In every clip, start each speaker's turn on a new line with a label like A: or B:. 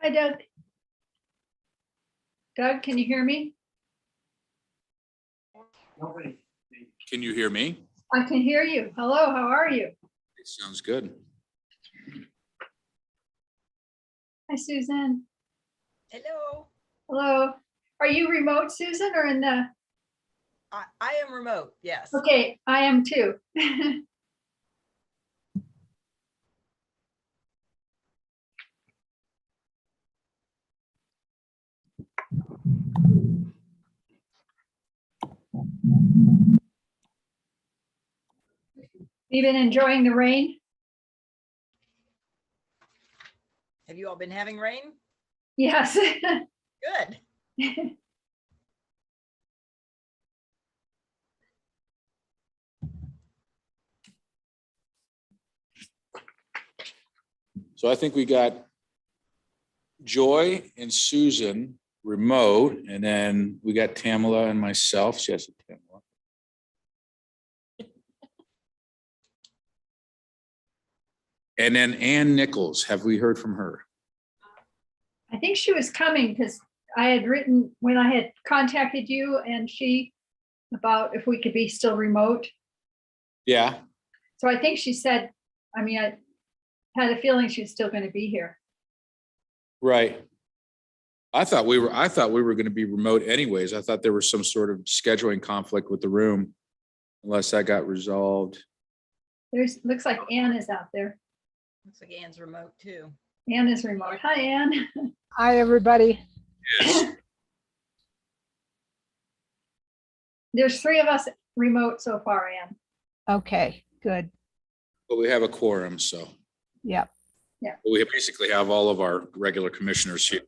A: Hi, Doug. Doug, can you hear me?
B: Can you hear me?
A: I can hear you. Hello, how are you?
B: It sounds good.
A: Hi, Susan.
C: Hello.
A: Hello. Are you remote, Susan, or in the?
C: I am remote, yes.
A: Okay, I am too. You been enjoying the rain?
C: Have you all been having rain?
A: Yes.
C: Good.
B: So I think we got Joy and Susan remote, and then we got Tamala and myself. She has a Tamala. And then Ann Nichols. Have we heard from her?
A: I think she was coming because I had written when I had contacted you and she about if we could be still remote.
B: Yeah.
A: So I think she said, I mean, I had a feeling she was still going to be here.
B: Right. I thought we were going to be remote anyways. I thought there was some sort of scheduling conflict with the room, unless that got resolved.
A: Looks like Ann is out there.
C: Looks like Ann's remote too.
A: Ann is remote. Hi, Ann.
D: Hi, everybody.
B: Yes.
A: There's 3 of us remote so far, Ann.
D: Okay, good.
B: But we have a quorum, so
D: Yep.
B: we basically have all of our regular commissioners here.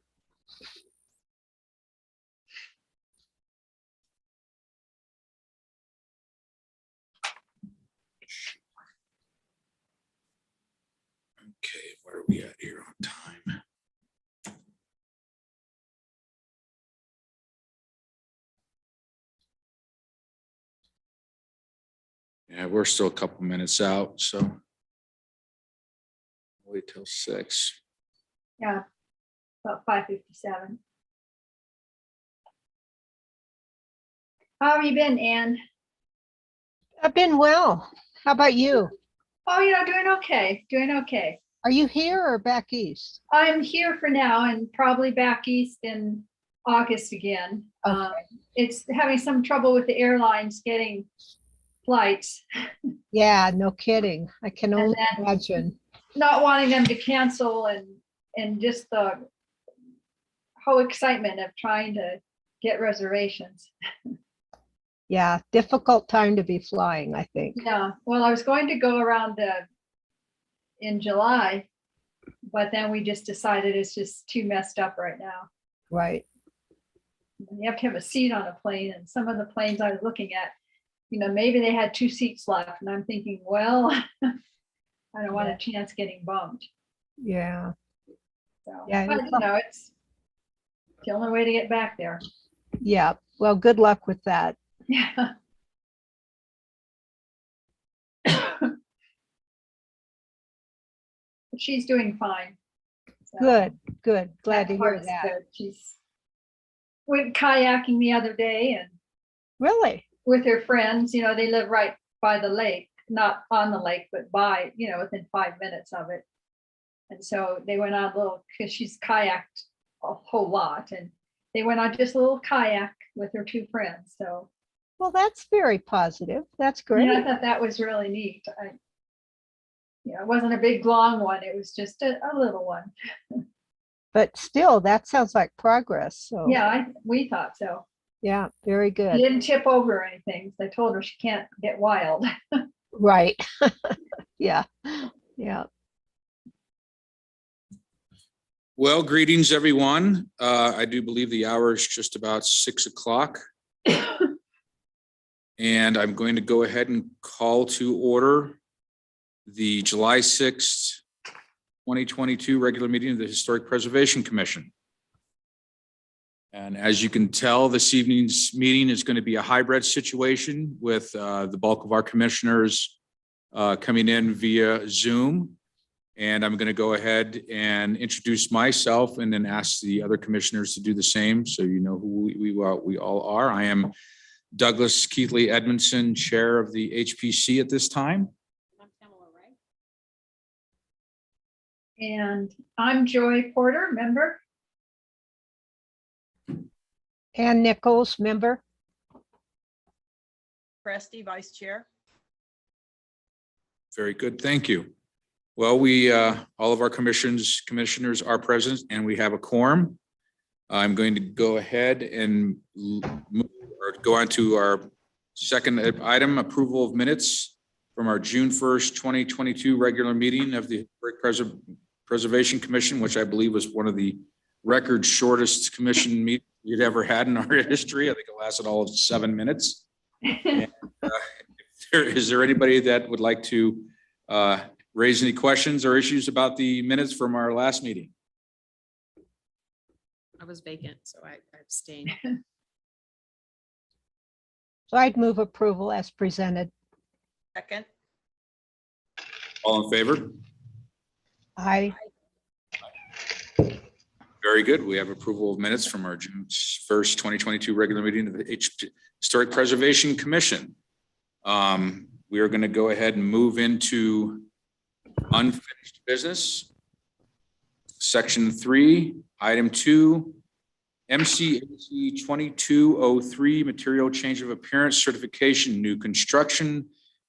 B: Okay, where are we at here on time? Yeah, we're still a couple minutes out, so wait till 6.
A: Yeah, about 5:57. How have you been, Ann?
D: I've been well. How about you?
A: Oh, doing okay, doing okay.
D: Are you here or back east?
A: I'm here for now and probably back east in August again.
D: Okay.
A: It's having some trouble with the airlines getting flights,
D: Yeah, no kidding. I can
A: And
D: only
A: then-
D: imagine.
A: not wanting them to cancel and just the whole excitement of trying to get reservations.
D: Yeah, difficult time to be flying, I think.
A: Yeah, well, I was going to go around in July, but then we just decided it's just too messed up right now.
D: Right.
A: You have to have a seat on a plane, and some of the planes I was looking at, maybe they had 2 seats left, and I'm thinking, well, I don't want a chance getting bumped.
D: Yeah.
A: So,
D: Yeah,
A: but it's the only way to get back there.
D: Yeah. Well, good luck with that.
A: Yeah. But she's doing fine. So
D: Good, good. Glad to hear
A: part's
D: that.
A: good. She's went kayaking the other day and
D: Really?
A: with her friends, they live right by the lake, not on the lake, but by, within 5 minutes of it. And so they went on because she's kayaked a whole lot, and they went on just a little kayak with her 2 friends. So
D: Well, that's very positive. That's great.
A: I thought that was really neat. It wasn't a big long one. It was just a little one.
D: But still, that sounds like progress. So
A: Yeah, we thought so.
D: yeah, very
A: She
D: good.
A: didn't tip over or anything. They told her she can't get wild.
D: Right. Yeah. Yeah.
B: Well, greetings, everyone. I do believe the hour is just about 6 o'clock. And I'm going to go ahead and call to order the July 6th, 2022 regular meeting of the Historic Preservation Commission. And as you can tell, this evening's meeting is going to be a hybrid situation with the bulk of our commissioners coming in via Zoom. And I'm going to go ahead and introduce myself and then ask the other commissioners to do the same, so you know who we all are. I am Douglas Keithley Edmondson, Chair of the HPC at this time.
A: And I'm Joy Porter, member.
D: And Nichols, member.
C: Presti, Vice Chair.
B: Very good, thank you. Well, we, all of our commissioners are present and we have a quorum. I'm going to go ahead and go on to our second item, approval of minutes from our June 1st, 2022 regular meeting of the Preservation Commission, which I believe was one of the record shortest commission meetings we'd ever had in our history. I think it lasted all of 7 minutes. And, is there anybody that would like to raise any questions or issues about the minutes from our last meeting?
E: I was vacant, so I abstained.
D: So I'd move approval as presented.
C: Second.
B: All in favor?
D: Aye.
B: Very good. We have approval of minutes from our June 1st, 2022 regular meeting of the Historic Preservation Commission. We are going to go ahead and move into unfinished business. Section 3, item 2, MCAC 2203, material change of appearance certification, new construction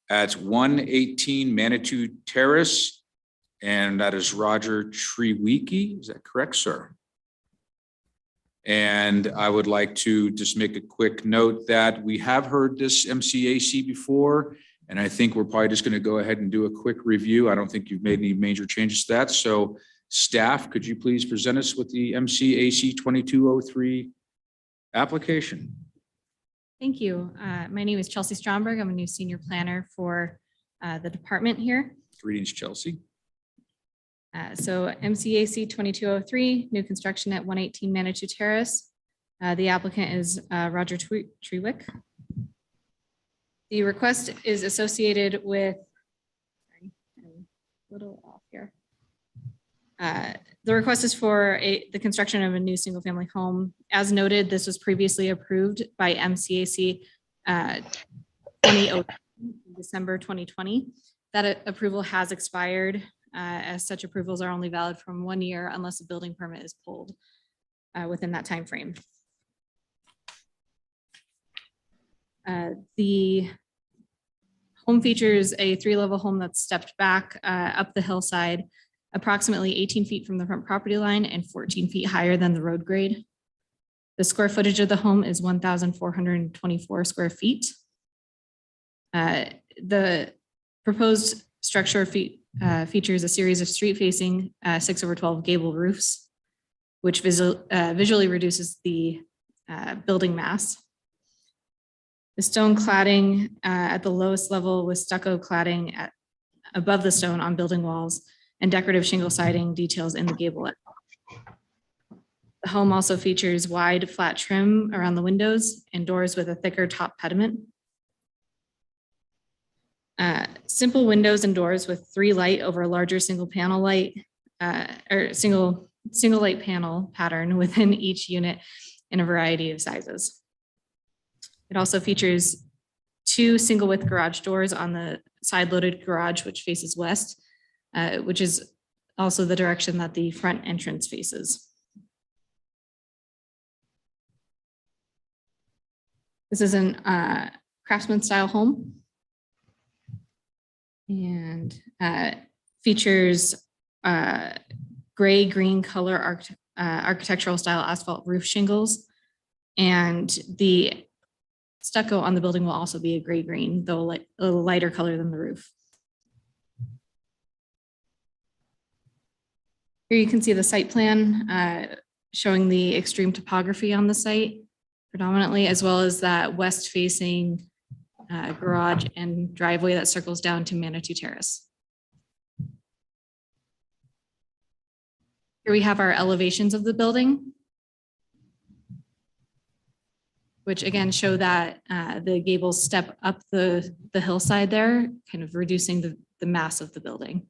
B: at 118 Manitou Terrace. And that is Roger Trewiecki. Is that correct, sir? And I would like to just make a quick note that we have heard this MCAC before, and I think we're probably just going to go ahead and do a quick review. I don't think you've made any major changes to that. So staff, could you please present us with the MCAC 2203 application?
E: Thank you. My name is Chelsea Stromberg. I'm a new senior planner for the department here.
B: Greetings, Chelsea.
E: So MCAC 2203, new construction at 118 Manitou Terrace. The applicant is Roger Trewiecki. The request is associated with, sorry, I'm a little off here. The request is for the construction of a new single family home. As noted, this was previously approved by MCAC 2003 December 2020. That approval has expired. As such, approvals are only valid from 1 year unless a building permit is pulled within that time frame. The home features a 3-level home that's stepped back up the hillside, approximately 18 feet from the front property line and 14 feet higher than the road grade. The square footage of the home is 1,424 square feet. The proposed structure features a series of street-facing 6/12 gable roofs, which visually reduces the building mass. The stone cladding at the lowest level with stucco cladding above the stone on building walls and decorative shingle siding details in the gable. The home also features wide flat trim around the windows and doors with a thicker top pediment. Simple windows and doors with 3 light over a larger single panel light or single light panel pattern within each unit in a variety of sizes. It also features 2 single width garage doors on the side loaded garage, which faces west, which is also the direction that the front entrance faces. This is an craftsman style home and features gray green color architectural style asphalt roof shingles, and the stucco on the building will also be a gray green, though a little lighter color than the roof. Here you can see the site plan showing the extreme topography on the site predominantly, as well as that west facing garage and driveway that circles down to Manitou Terrace. Here we have our elevations of the building. which again show that the gables step up the hillside there, kind of reducing the mass of the building.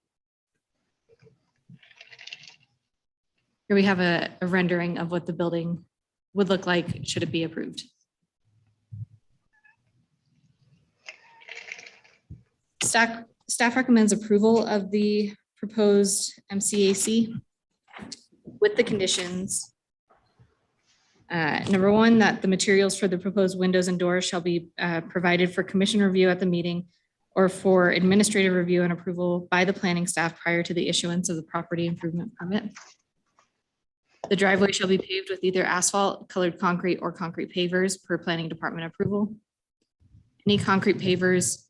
E: Here we have a rendering of what the building would look like should it be approved. Staff recommends approval of the proposed MCAC with the conditions. Number one, that the materials for the proposed windows and doors shall be provided for commission review at the meeting or for administrative review and approval by the planning staff prior to the issuance of the property improvement permit. The driveway shall be paved with either asphalt, colored concrete, or concrete pavers per planning department approval. Any concrete pavers,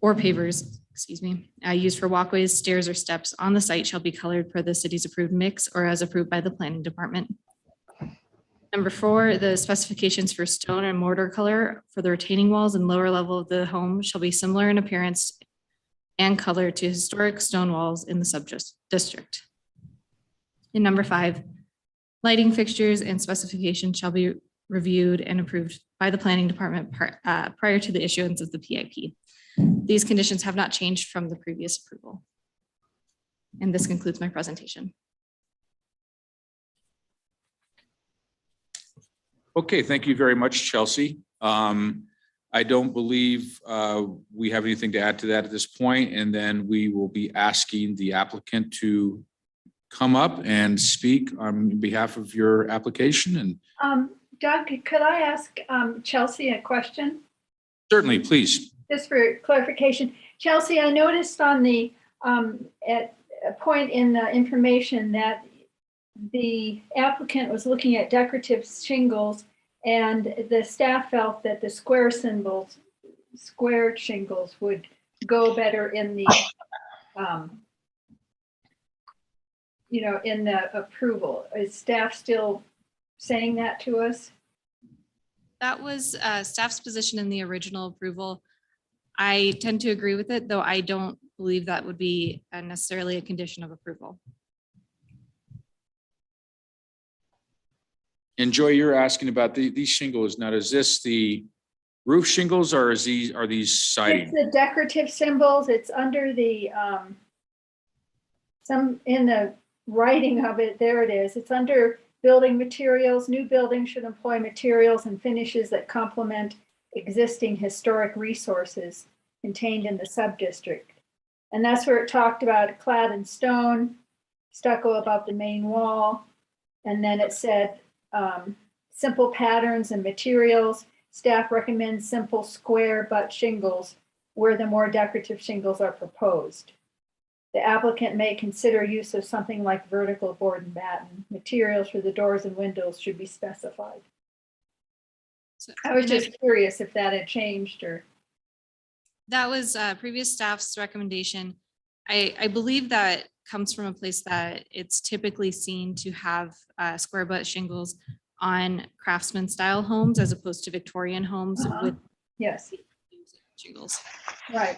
E: used for walkways, stairs, or steps on the site shall be colored per the city's approved mix or as approved by the planning department. Number four, the specifications for stone and mortar color for the retaining walls and lower level of the home shall be similar in appearance and color to historic stone walls in the sub-district. And number five, lighting fixtures and specifications shall be reviewed and approved by the planning department prior to the issuance of the PIP. These conditions have not changed from the previous approval. And this concludes my presentation.
B: Okay, thank you very much, Chelsea. I don't believe we have anything to add to that at this point, and then we will be asking the applicant to come up and speak on behalf of your application. And
A: Doug, could I ask Chelsea a question?
B: certainly, please.
A: Just for clarification, Chelsea, I noticed on the at a point in the information that the applicant was looking at decorative shingles, and the staff felt that the square shingles would go better in the in the approval. Is staff still saying that to us?
E: That was staff's position in the original approval. I tend to agree with it, though I don't believe that would be necessarily a condition of approval.
B: And Joy, you're asking about these shingles. Now, is this the roof shingles or are these siding?
A: It's the decorative symbols. It's under the some in the writing of it. There it is. It's under building materials. New buildings should employ materials and finishes that complement existing historic resources contained in the sub-district. And that's where it talked about clad in stone, stucco above the main wall. And then it said simple patterns and materials. Staff recommends simple square butt shingles where the more decorative shingles are proposed. The applicant may consider use of something like vertical board and batten. Materials for the doors and windows should be specified.
E: So,
A: I was just curious if that had changed or.
E: that was previous staff's recommendation. I believe that comes from a place that it's typically seen to have square butt shingles on craftsman style homes as opposed to Victorian homes with
A: Yes,
E: shingles.
A: right.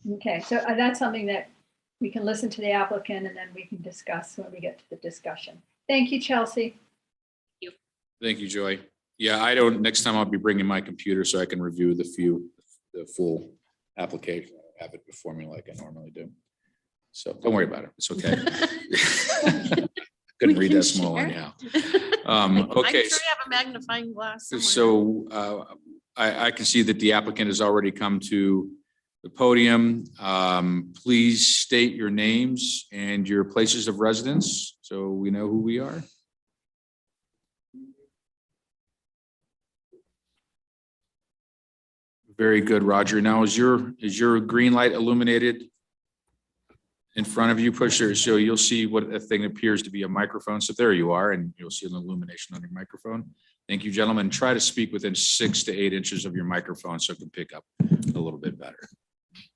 A: Okay, so that's something that we can listen to the applicant and then we can discuss when we get to the discussion. Thank you, Chelsea.
B: Thank you, Joy. Yeah, next time I'll be bringing my computer so I can review the full application. I have it before me like I normally do. So don't worry about it. It's okay. Couldn't read that small anyhow. Okay.
C: I'm sure you have a magnifying glass somewhere.
B: So I can see that the applicant has already come to the podium. Please state your names and your places of residence so we know who we are. Very good, Roger. Now is your green light illuminated in front of you? Push there, so you'll see what a thing appears to be a microphone. So there you are, and you'll see an illumination on your microphone. Thank you, gentlemen. Try to speak within 6 to 8 inches of your microphone so it can pick up a little bit better.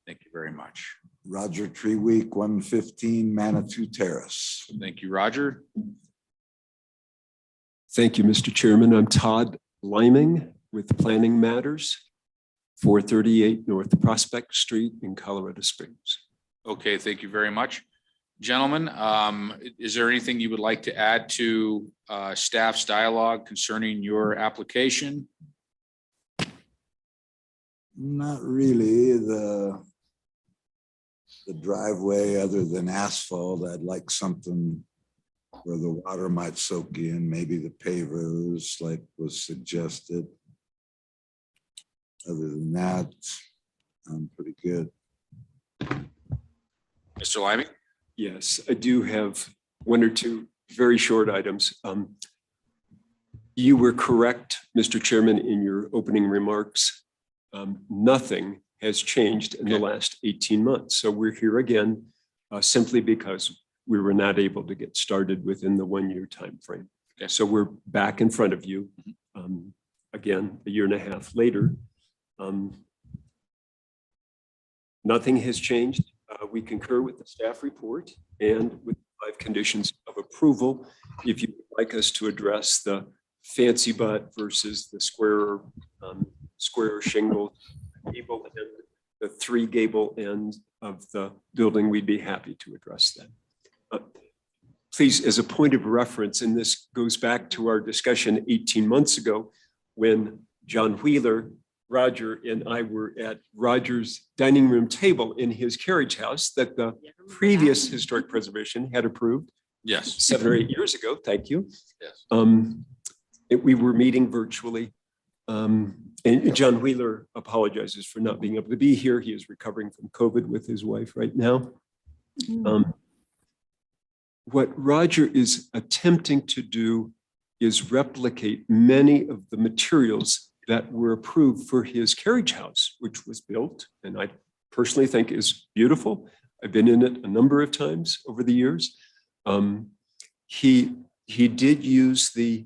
B: Thank you very much.
F: Roger Treeweek, 115 Manitou Terrace.
B: Thank you, Roger.
G: Thank you, Mr. Chairman. I'm Todd Liming with Planning Matters, 438 North Prospect Street in Colorado Springs.
B: Okay, thank you very much. Gentlemen, is there anything you would like to add to staff's dialogue concerning your application?
F: Not really. The driveway, other than asphalt, I'd like something where the water might soak in, maybe the pavers like was suggested. Other than that, I'm pretty good.
B: Mr. Liming?
G: Yes, I do have one or two very short items. You were correct, Mr. Chairman, in your opening remarks. Nothing has changed in the last 18 months. So we're here again simply because we were not able to get started within the 1-year time frame.
B: Okay.
G: So we're back in front of you again, a year and a half later. Nothing has changed. We concur with the staff report and with 5 conditions of approval. If you would like us to address the fancy butt versus the square shingle gable and the 3 gable end of the building, we'd be happy to address that. Please, as a point of reference, and this goes back to our discussion 18 months ago when John Wheeler, Roger, and I were at Roger's dining room table in his carriage house that the previous historic preservation had approved.
B: Yes.
G: 7 or 8 years ago. Thank you.
B: Yes.
G: We were meeting virtually. And John Wheeler apologizes for not being able to be here. He is recovering from COVID with his wife right now. What Roger is attempting to do is replicate many of the materials that were approved for his carriage house, which was built, and I personally think is beautiful. I've been in it a number of times over the years. He did use the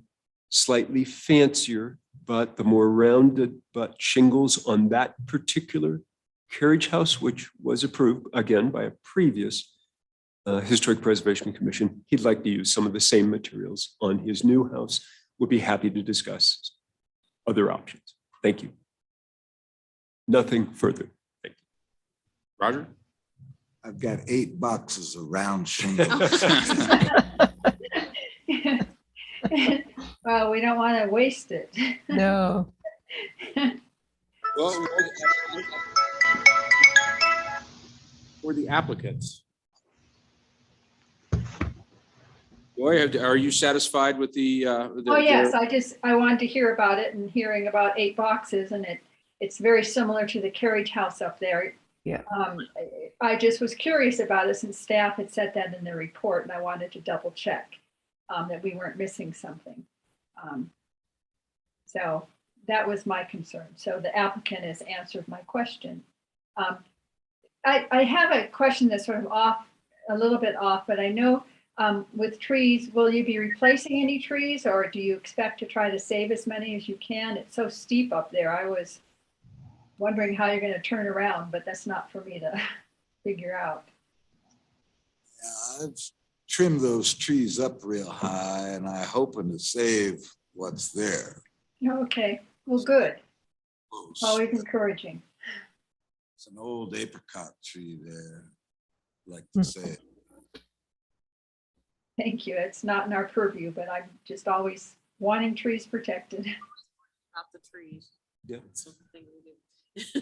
G: slightly fancier, but the more rounded but shingles on that particular carriage house, which was approved again by a previous Historic Preservation Commission. He'd like to use some of the same materials on his new house. We'll be happy to discuss other options. Thank you. Nothing further. Thank you.
B: Roger?
F: I've got 8 boxes of round shingles.
A: Well, we don't want to waste it.
D: No.
B: Well, for the applicants. Joy, are you satisfied with the?
A: Oh, yes, I wanted to hear about it, and hearing about 8 boxes, and it's very similar to the carriage house up there.
D: Yeah.
A: I just was curious about it since staff had said that in their report, and I wanted to double check that we weren't missing something. So that was my concern. So the applicant has answered my question. I have a question that's sort of off, a little bit off, but I know with trees, will you be replacing any trees, or do you expect to try to save as many as you can? It's so steep up there. I was wondering how you're going to turn around, but that's not for me to figure out.
F: Yeah, I've trimmed those trees up real high, and I'm hoping to save what's there.
A: Okay, well, good. Always encouraging.
F: It's an old apricot tree there, I'd like to say.
A: Thank you. It's not in our purview, but I'm just always wanting trees protected.
C: Not the trees.
G: Yeah.
C: That's the thing we do.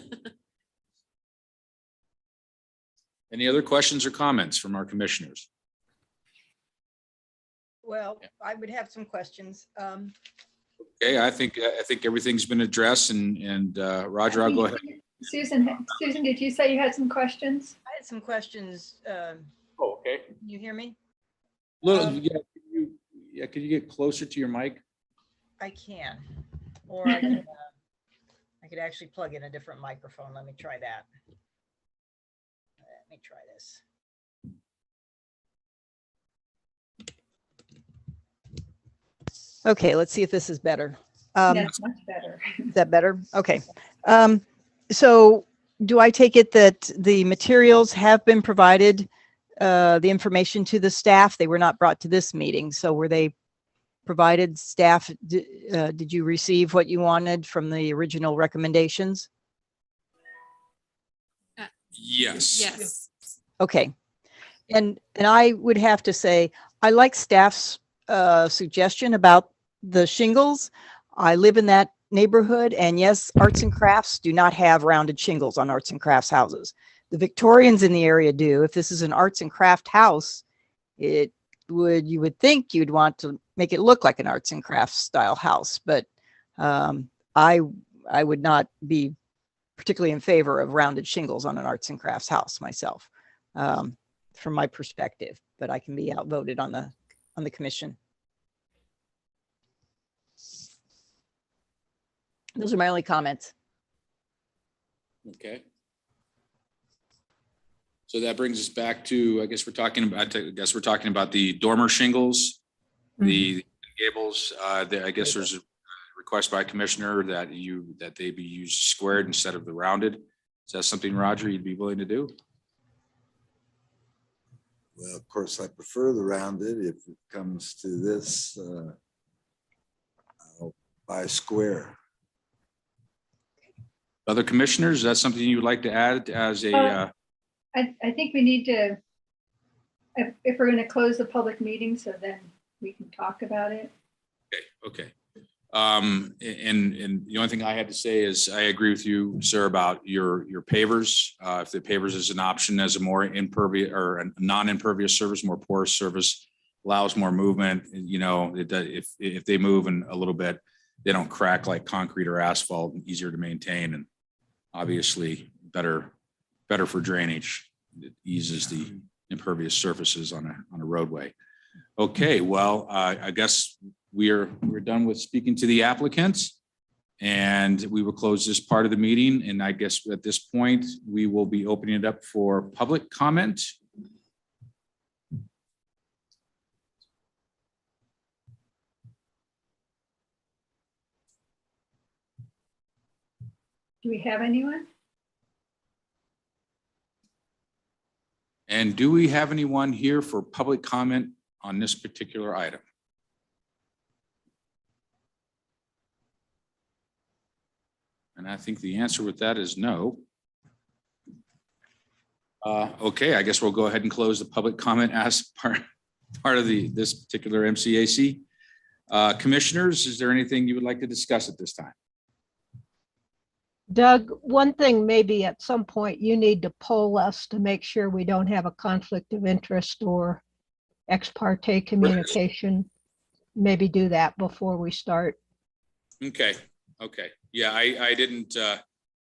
B: Any other questions or comments from our commissioners?
H: Well, I would have some questions.
B: Okay, I think everything's been addressed, and Roger, I'll go ahead.
A: Susan, did you say you had some questions?
H: I had some questions.
B: Oh, okay.
H: Can you hear me?
B: Yeah, could you get closer to your mic?
H: I can, or I could actually plug in a different microphone. Let me try that. Let me try this. Okay, let's see if this is better.
A: Yes, much better.
H: Is that better? Okay. So do I take it that the materials have been provided, the information to the staff? They were not brought to this meeting. So were they provided staff? Did you receive what you wanted from the original recommendations?
B: Yes.
C: Yes.
H: Okay. And I would have to say, I like staff's suggestion about the shingles. I live in that neighborhood, and yes, arts and crafts do not have rounded shingles on arts and crafts houses. The Victorians in the area do. If this is an arts and craft house, you would think you'd want to make it look like an arts and crafts style house, but I would not be particularly in favor of rounded shingles on an arts and crafts house myself, from my perspective, but I can be outvoted on the commission. Those are my only comments.
B: Okay. So that brings us back to, I guess we're talking about the dormer shingles, the Gables. I guess there's a request by Commissioner that they be used squared instead of the rounded. Is that something, Roger, you'd be willing to do?
F: Well, of course, I prefer the rounded. If it comes to this, I'll buy square.
B: Other commissioners, is that something you would like to add as a?
A: I think we need to, if we're going to close the public meeting, so then we can talk about it.
B: Okay. And the only thing I had to say is I agree with you, sir, about your pavers. If the pavers is an option as a more impervious or a non-impervious surface, more porous surface, allows more movement. You know, if they move in a little bit, they don't crack like concrete or asphalt, easier to maintain, and obviously better for drainage. It eases the impervious surfaces on a roadway. Okay, well, I guess we're done with speaking to the applicants, and we will close this part of the meeting. And I guess at this point, we will be opening it up for public comment.
A: Do we have anyone?
B: And do we have anyone here for public comment on this particular item? And I think the answer with that is no. Okay, I guess we'll go ahead and close the public comment as part of this particular MCAC. Commissioners, is there anything you would like to discuss at this time?
D: Doug, one thing maybe at some point you need to poll us to make sure we don't have a conflict of interest or ex parte communication. Maybe do that before we start.
B: Okay. Yeah, I didn't, I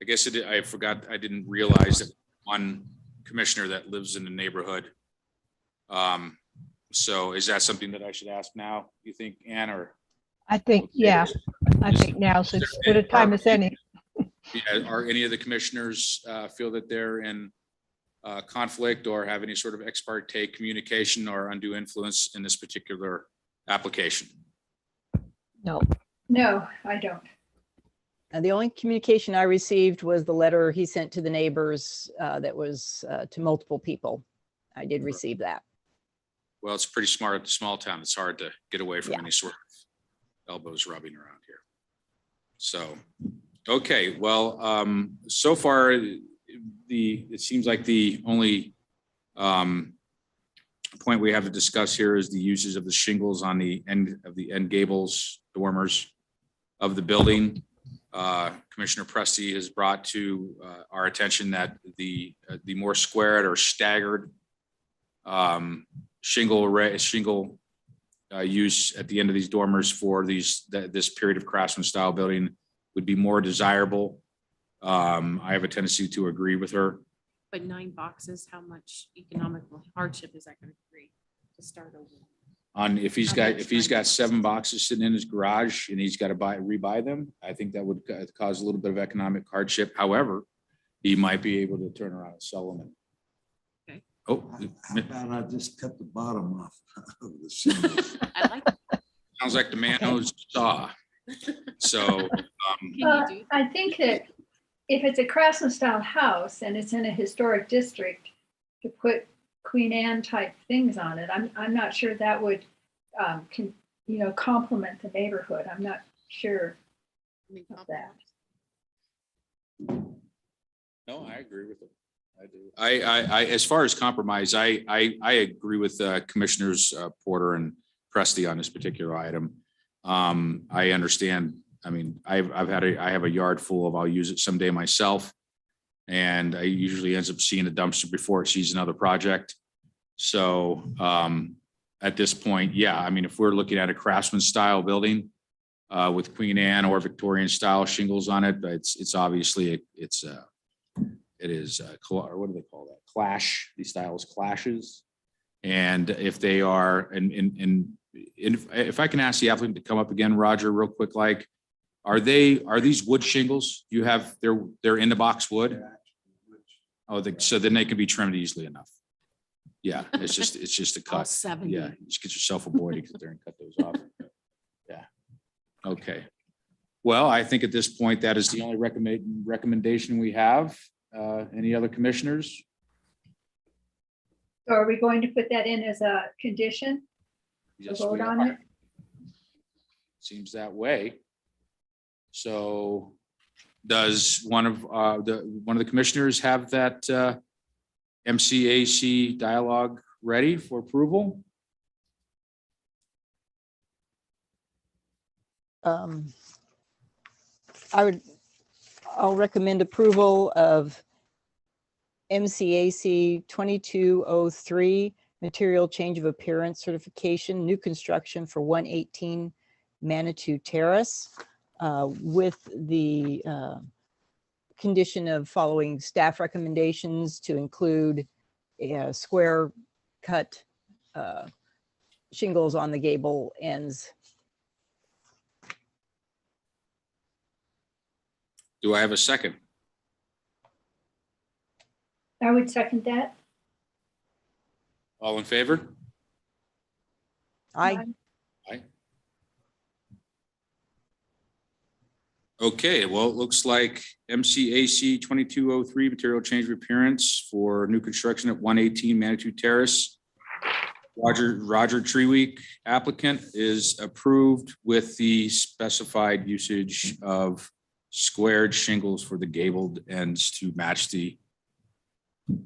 B: guess I forgot, I didn't realize that one commissioner that lives in the neighborhood. So is that something that I should ask now, you think, Ann, or?
D: I think, yeah, I think now's as good a time as any.
B: Yeah, are any of the commissioners feel that they're in conflict or have any sort of ex parte communication or undue influence in this particular application?
D: No.
A: No, I don't.
H: And the only communication I received was the letter he sent to the neighbors that was to multiple people. I did receive that.
B: Well, it's pretty smart at the small town. It's hard to get away from
H: Yeah.
B: any sort of elbows rubbing around here. So, okay, well, so far it seems like the only point we have to discuss here is the uses of the shingles on the end of the end gables dormers of the building. Commissioner Presti has brought to our attention that the more squared or staggered shingle use at the end of these dormers for this period of craftsman style building would be more desirable. I have a tendency to agree with her.
C: But 9 boxes, how much economical hardship is that going to create to start over?
B: On if he's got 7 boxes sitting in his garage and he's got to rebuy them, I think that would cause a little bit of economic hardship. However, he might be able to turn around and sell them.
C: Okay.
B: Oh,
F: How about I just cut the bottom off of the shingles?
C: I like that.
B: sounds like the man knows saw. So,
C: Can you do
A: I think that if it's a craftsman style house and it's in a historic district, to put Queen Anne type things on it, I'm not sure that would complement the neighborhood. I'm not sure of that.
B: no, I agree with him. As far as compromise, I agree with Commissioners Porter and Presti on this particular item. I understand. I mean, I have a yard full of, I'll use it someday myself. And I usually ends up seeing a dumpster before it sees another project. So at this point, yeah, I mean, if we're looking at a craftsman style building with Queen Anne or Victorian style shingles on it, but it's obviously it is or what do they call that? Clash. These styles clashes. And if they are, and if I can ask the applicant to come up again, Roger, real quick, like, are these wood shingles? You have, they're in the box wood? Oh, so then they can be trimmed easily enough. Yeah, it's just a
C: All
B: cut.
C: 70.
B: Yeah, just get yourself a boy to get there and cut those off. Yeah. Okay. Well, I think at this point, that is the only recommendation we have. Any other commissioners?
A: So are we going to put that in as a condition?
B: Yes,
A: Vote
B: we
A: on
B: are.
A: it?
B: Seems that way. So does one of the commissioners have that MCAC dialogue ready for approval?
H: I'll recommend approval of MCAC 2203, material change of appearance certification, new construction for 118 Manitou Terrace, with the condition of following staff recommendations to include a square cut shingles on the gable ends.
B: Do I have a second?
A: I would second that.
B: All in favor?
H: Aye.
B: Aye. Okay, well, it looks like MCAC 2203, material change of appearance for new construction at 118 Manitou Terrace. Roger Treeweek applicant is approved with the specified usage of squared shingles for the gabled ends to match the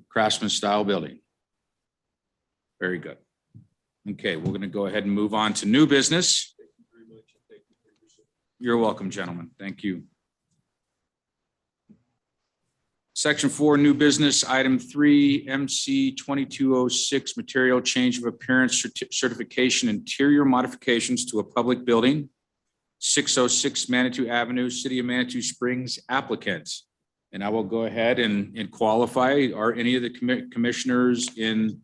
B: craftsman style building. Very good. Okay, we're going to go ahead and move on to new business. You're welcome, gentlemen. Thank you. Section 4, new business, item 3, MC 2206, material change of appearance certification, interior modifications to a public building, 606 Manitou Avenue, City of Manitou Springs applicant. And I will go ahead and qualify. Are any of the commissioners in,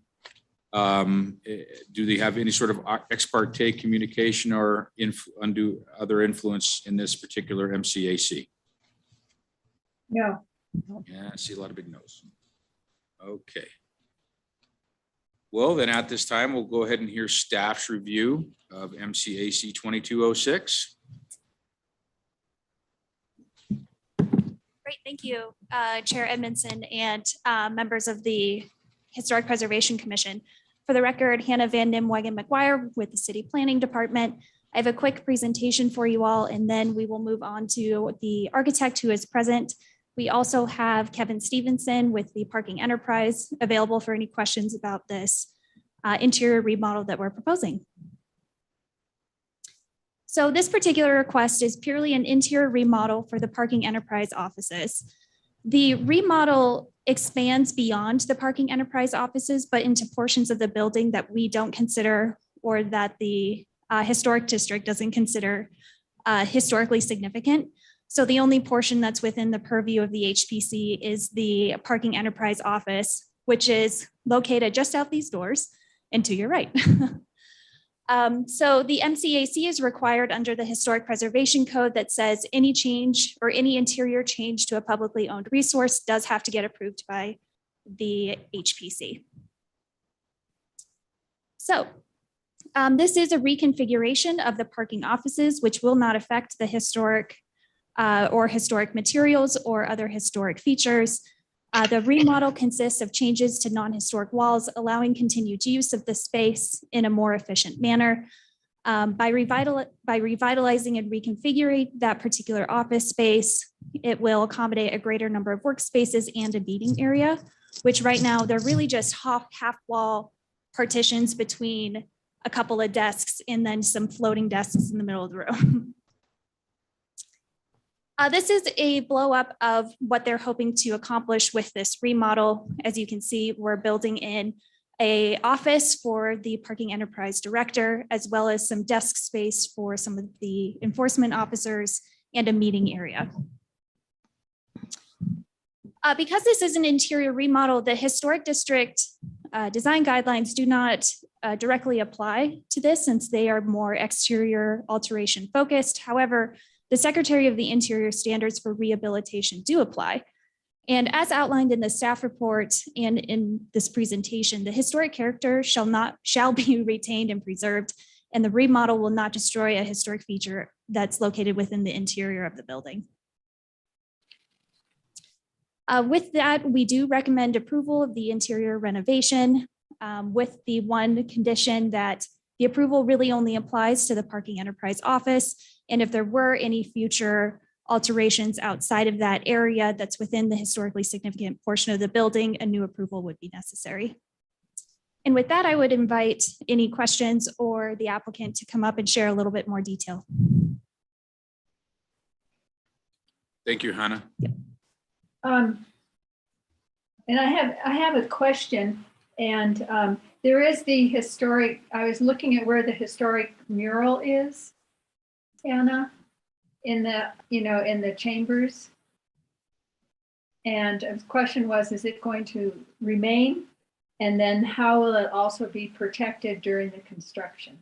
B: do they have any sort of ex parte communication or undue other influence in this particular MCAC?
A: No.
B: Yeah, I see a lot of big no's. Okay. Well, then at this time, we'll go ahead and hear staff's review of MCAC 2206.
I: Great, thank you, Chair Edmondson and members of the Historic Preservation Commission. For the record, Hannah Van Nimwegen McGuire with the City Planning Department. I have a quick presentation for you all, and then we will move on to the architect who is present. We also have Kevin Stevenson with the Parking Enterprise available for any questions about this interior remodel that we're proposing. So this particular request is purely an interior remodel for the Parking Enterprise offices. The remodel expands beyond the Parking Enterprise offices, but into portions of the building that we don't consider, or that the historic district doesn't consider historically significant. So the only portion that's within the purview of the HPC is the Parking Enterprise office, which is located just out these doors and to your right. So the MCAC is required under the Historic Preservation Code that says any change or any interior change to a publicly owned resource does have to get approved by the HPC. So this is a reconfiguration of the parking offices, which will not affect the historic or historic materials or other historic features. The remodel consists of changes to non-historic walls, allowing continued use of the space in a more efficient manner. By revitalizing and reconfiguring that particular office space, It will accommodate a greater number of workspaces and a meeting area, which right now they're really just half wall partitions between a couple of desks and then some floating desks in the middle of the room. This is a blow up of what they're hoping to accomplish with this remodel. As you can see, we're building in an office for the parking enterprise director, as well as some desk space for some of the enforcement officers and a meeting area. Because this is an interior remodel, the historic district design guidelines do not directly apply to this since they are more exterior alteration focused. However, the Secretary of the Interior standards for rehabilitation do apply. And as outlined in the staff report and in this presentation, the historic character shall be retained and preserved, and the remodel will not destroy a historic feature that's located within the interior of the building. With that, we do recommend approval of the interior renovation with the one condition that the approval really only applies to the parking enterprise office. And if there were any future alterations outside of that area that's within the historically significant portion of the building, a new approval would be necessary. And with that, I would invite any questions or the applicant to come up and share a little bit more detail.
B: Thank you, Hannah.
A: And I have a question, and there is the historic, I was looking at where the historic mural is, Anna, in the, in the chambers. And the question was, is it going to remain? And then how will it also be protected during the construction?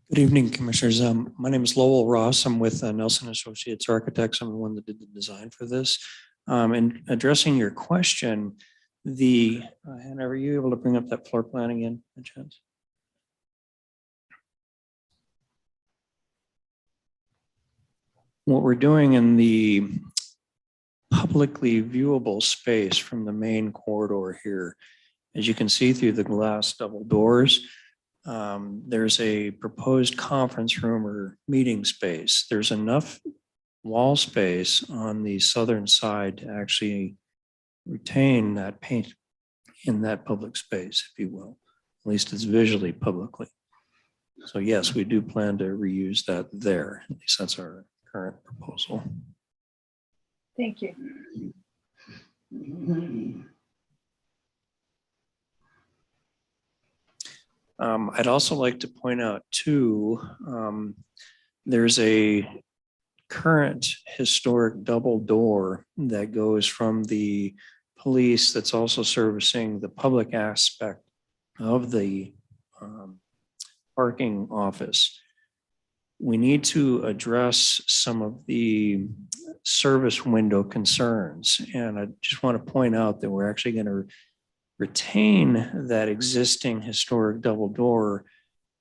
J: Good evening, Commissioners. My name is Lowell Ross. I'm with Nelson Associates Architects. I'm the one that did the design for this. And addressing your question, Hannah, are you able to bring up that floor plan again, by chance? What we're doing in the publicly viewable space from the main corridor here, as you can see through the glass double doors, there's a proposed conference room or meeting space. There's enough wall space on the southern side to actually retain that paint in that public space, if you will. At least it's visually publicly. So yes, we do plan to reuse that there. At least that's our current proposal.
A: Thank you.
J: I'd also like to point out too, there's a current historic double door that goes from the police that's also servicing the public aspect of the parking office. We need to address some of the service window concerns. And I just want to point out that we're actually going to retain that existing historic double door,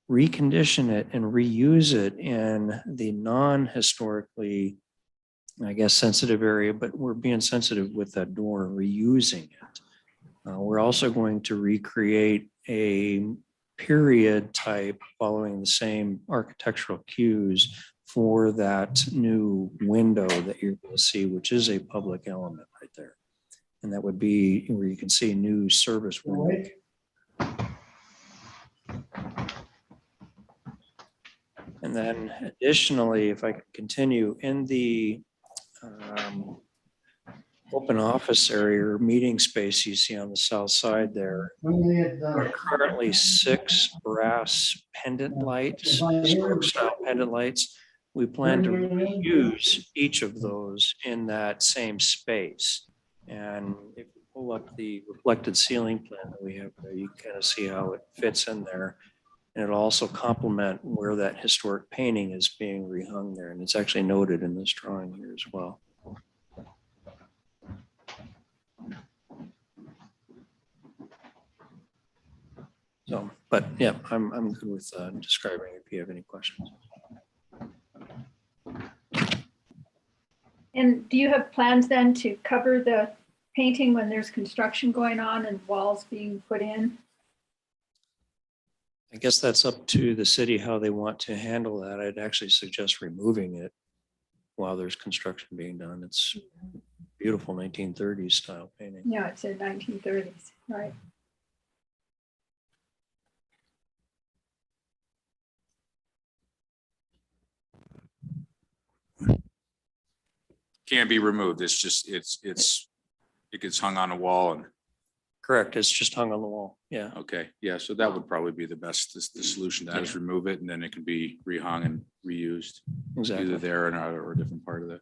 J: recondition it and reuse it in the non-historically, I guess, sensitive area, but we're being sensitive with that door, reusing it. We're also going to recreate a period type following the same architectural cues for that new window that you're going to see, which is a public element right there. And that would be where you can see new service window. And then additionally, if I could continue, in the open office area or meeting space you see on the south side there, there are currently 6 brass pendant lights, historic style pendant lights. We plan to reuse each of those in that same space. And if you pull up the reflected ceiling plan that we have there, you kind of see how it fits in there. And it'll also complement where that historic painting is being rehung there. And it's actually noted in this drawing here as well. So, but yeah, I'm good with describing if you have any questions.
A: And do you have plans then to cover the painting when there's construction going on and walls being put in?
J: I guess that's up to the city how they want to handle that. I'd actually suggest removing it while there's construction being done. It's beautiful 1930s style painting.
A: Yeah, it's in 1930s, right?
B: Can't be removed. It's just, it gets hung on a wall and,
J: Correct. It's just hung on the wall. Yeah.
B: okay, yeah, so that would probably be the best, the solution to that is remove it and then it can be rehung and reused,
J: Exactly.
B: either there or a different part of the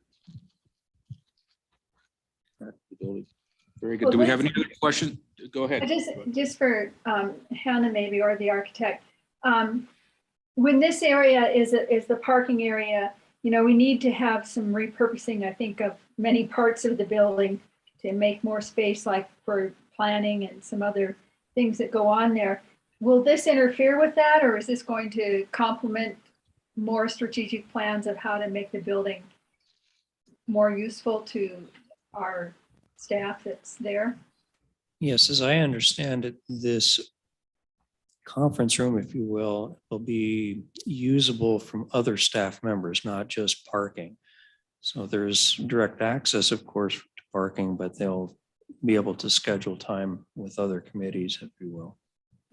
B: building. Very good.
A: Well,
B: Do we have any
A: let's-
B: other question? Go ahead.
A: Just for Hannah maybe, or the architect. When this area is the parking area, you know, we need to have some repurposing, I think, of many parts of the building to make more space, like for planning and some other things that go on there. Will this interfere with that, or is this going to complement more strategic plans of how to make the building more useful to our staff that's there?
J: Yes, as I understand it, this conference room, if you will be usable from other staff members, not just parking. So there's direct access, of course, to parking, but they'll be able to schedule time with other committees, if you will.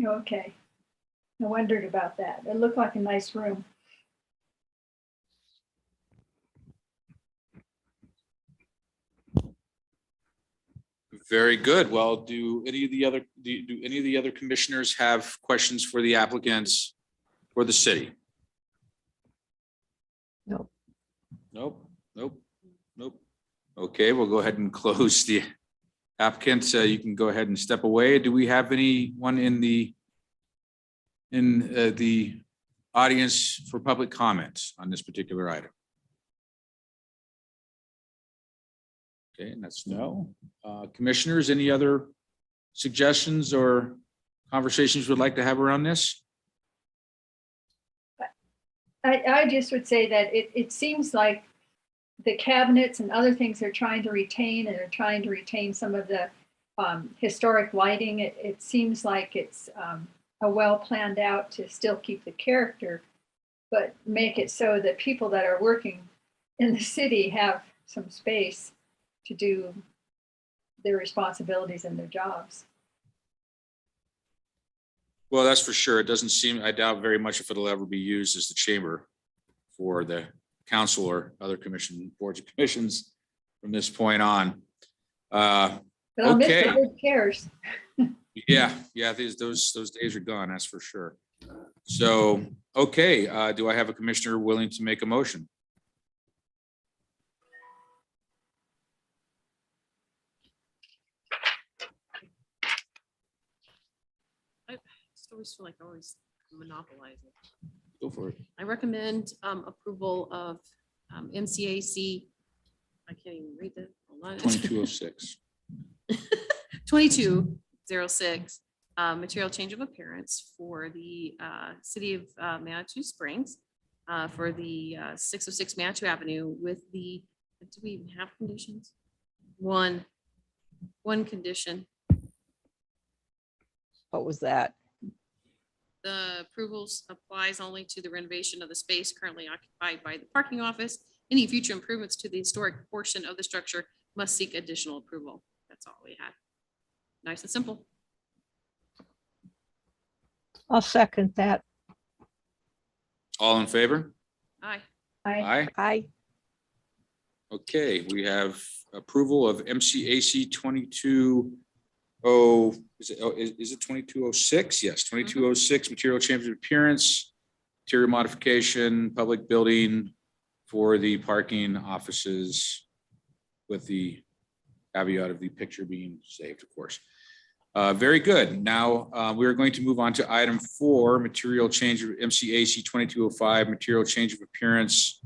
A: Okay. I wondered about that. It looked like a nice room.
B: Very good. Well, do any of the other commissioners have questions for the applicants or the city?
D: Nope.
B: Nope. Okay, we'll go ahead and close the applicants. You can go ahead and step away. Do we have anyone in the audience for public comments on this particular item? Okay, and that's no. Commissioners, any other suggestions or conversations we'd like to have around this?
A: I just would say that it seems like the cabinets and other things they're trying to retain, and they're trying to retain some of the historic lighting. It seems like it's a well planned out to still keep the character, but make it so that people that are working in the city have some space to do their responsibilities and their jobs.
B: Well, that's for sure. It doesn't seem, I doubt very much if it'll ever be used as the chamber for the council or other boards and commissions from this point on.
A: But I'll miss
B: Okay.
A: the good chairs.
B: Yeah, those days are gone, that's for sure. So, okay, do I have a commissioner willing to make a motion?
C: I just always feel like I always monopolize it.
B: Go for it.
C: I recommend approval of MCAC. I can't even read the.
B: 2206.
C: 2206, material change of appearance for the city of Manitou Springs for the 606 Manitou Avenue with the, do we even have conditions? One condition.
H: What was that?
C: The approvals applies only to the renovation of the space currently occupied by the parking office. Any future improvements to the historic portion of the structure must seek additional approval. That's all we had. Nice and simple.
D: I'll second that.
B: All in favor?
C: Aye.
B: Aye.
H: Aye.
B: Okay, we have approval of MCAC 22. Is it 2206? Yes, 2206, material change of appearance, interior modification, public building for the parking offices with the caveat of the picture being saved, of course. Very good. Now, we are going to move on to item 4, material change of MCAC 2205, material change of appearance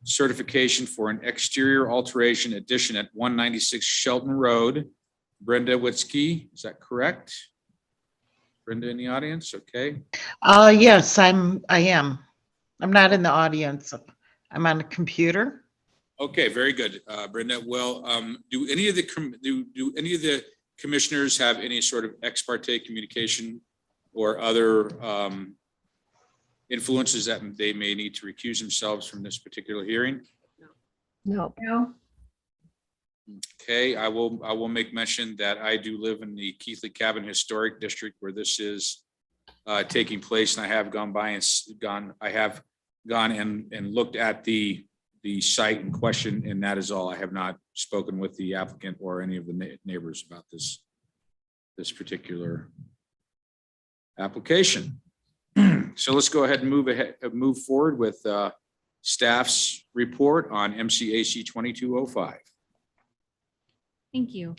B: certification for an exterior alteration addition at 196 Shelton Road. Brenda Witzke, is that correct? Brenda in the audience, okay.
K: Yes, I am. I'm not in the audience. I'm on a computer.
B: Okay, very good, Brenda. Well, do any of the commissioners have any sort of ex parte communication or other influences that they may need to recuse themselves from this particular hearing?
C: No.
D: No.
A: No,
B: Okay, I will make mention that I do live in the Keithley Cabin Historic District where this is taking place, and I have gone by and gone and looked at the site in question, and that is all. I have not spoken with the applicant or any of the neighbors about this particular application. So let's go ahead and move forward with staff's report on MCAC 2205.
E: Thank you.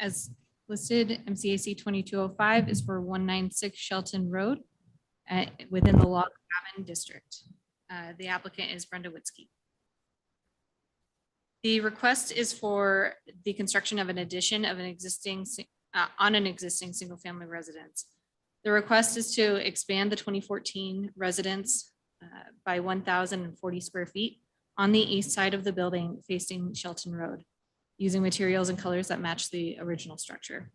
E: As listed, MCAC 2205 is for 196 Shelton Road within the Log Cabin District. The applicant is Brenda Witzke. The request is for the construction of an addition of an existing on an existing single-family residence. The request is to expand the 2014 residence by 1,040 square feet on the east side of the building facing Shelton Road, using materials and colors that match the original structure.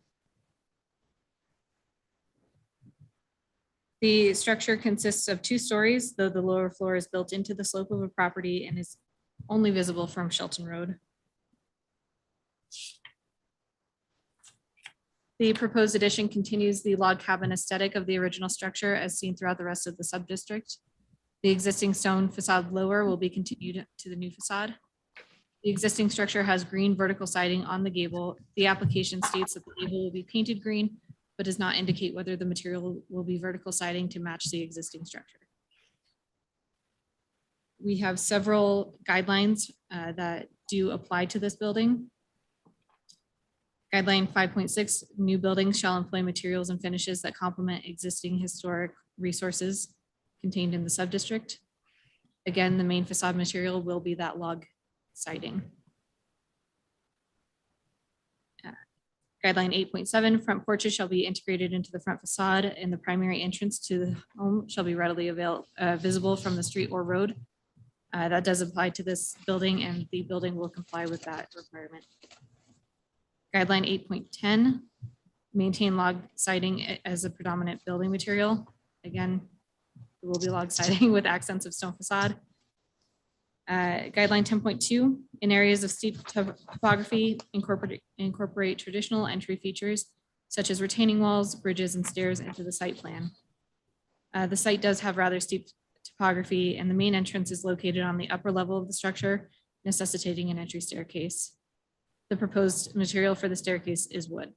E: The structure consists of 2 stories, though the lower floor is built into the slope of a property and is only visible from Shelton Road. The proposed addition continues the log cabin aesthetic of the original structure as seen throughout the rest of the sub-district. The existing stone facade lower will be continued to the new facade. The existing structure has green vertical siding on the gable. The application states that the gable will be painted green, but does not indicate whether the material will be vertical siding to match the existing structure. We have several guidelines that do apply to this building. Guideline 5.6, new buildings shall employ materials and finishes that complement existing historic resources contained in the sub-district. Again, the main facade material will be that log siding. Guideline 8.7, front porches shall be integrated into the front facade and the primary entrance to the home shall be readily visible from the street or road. That does apply to this building and the building will comply with that requirement. Guideline 8.10, maintain log siding as a predominant building material. Again, it will be log siding with accents of stone facade. Guideline 10.2, in areas of steep topography, incorporate traditional entry features such as retaining walls, bridges, and stairs into the site plan. The site does have rather steep topography and the main entrance is located on the upper level of the structure, necessitating an entry staircase. The proposed material for the staircase is wood.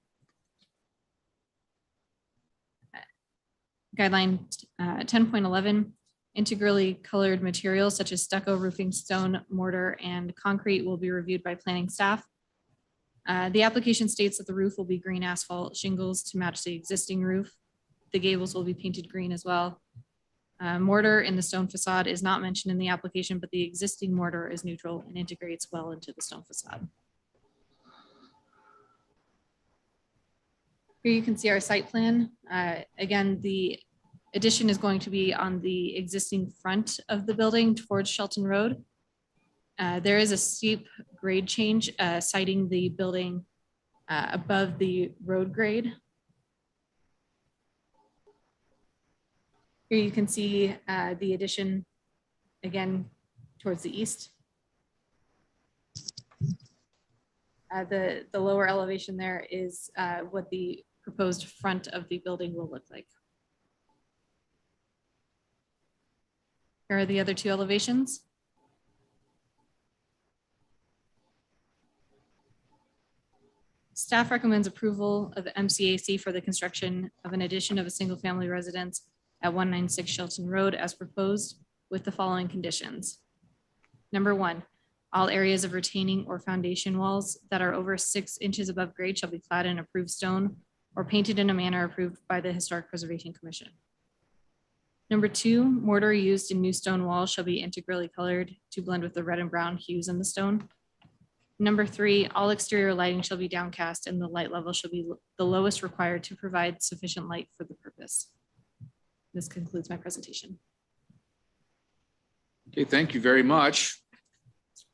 E: Guideline 10.11, integrally colored materials such as stucco, roofing, stone, mortar, and concrete will be reviewed by planning staff. The application states that the roof will be green asphalt shingles to match the existing roof. The gables will be painted green as well. Mortar in the stone facade is not mentioned in the application, but the existing mortar is neutral and integrates well into the stone facade. Here you can see our site plan. Again, the addition is going to be on the existing front of the building towards Shelton Road. There is a steep grade change citing the building above the road grade. Here you can see the addition again towards the east. The lower elevation there is what the proposed front of the building will look like. Here are the other 2 elevations. Staff recommends approval of the MCAC for the construction of an addition of a single-family residence at 196 Shelton Road as proposed with the following conditions. Number 1, all areas of retaining or foundation walls that are over 6 inches above grade shall be clad in approved stone or painted in a manner approved by the Historic Preservation Commission. Number 2, mortar used in new stone walls shall be integrally colored to blend with the red and brown hues in the stone. Number 3, all exterior lighting shall be downcast and the light level shall be the lowest required to provide sufficient light for the purpose. This concludes my presentation.
B: Okay, thank you very much.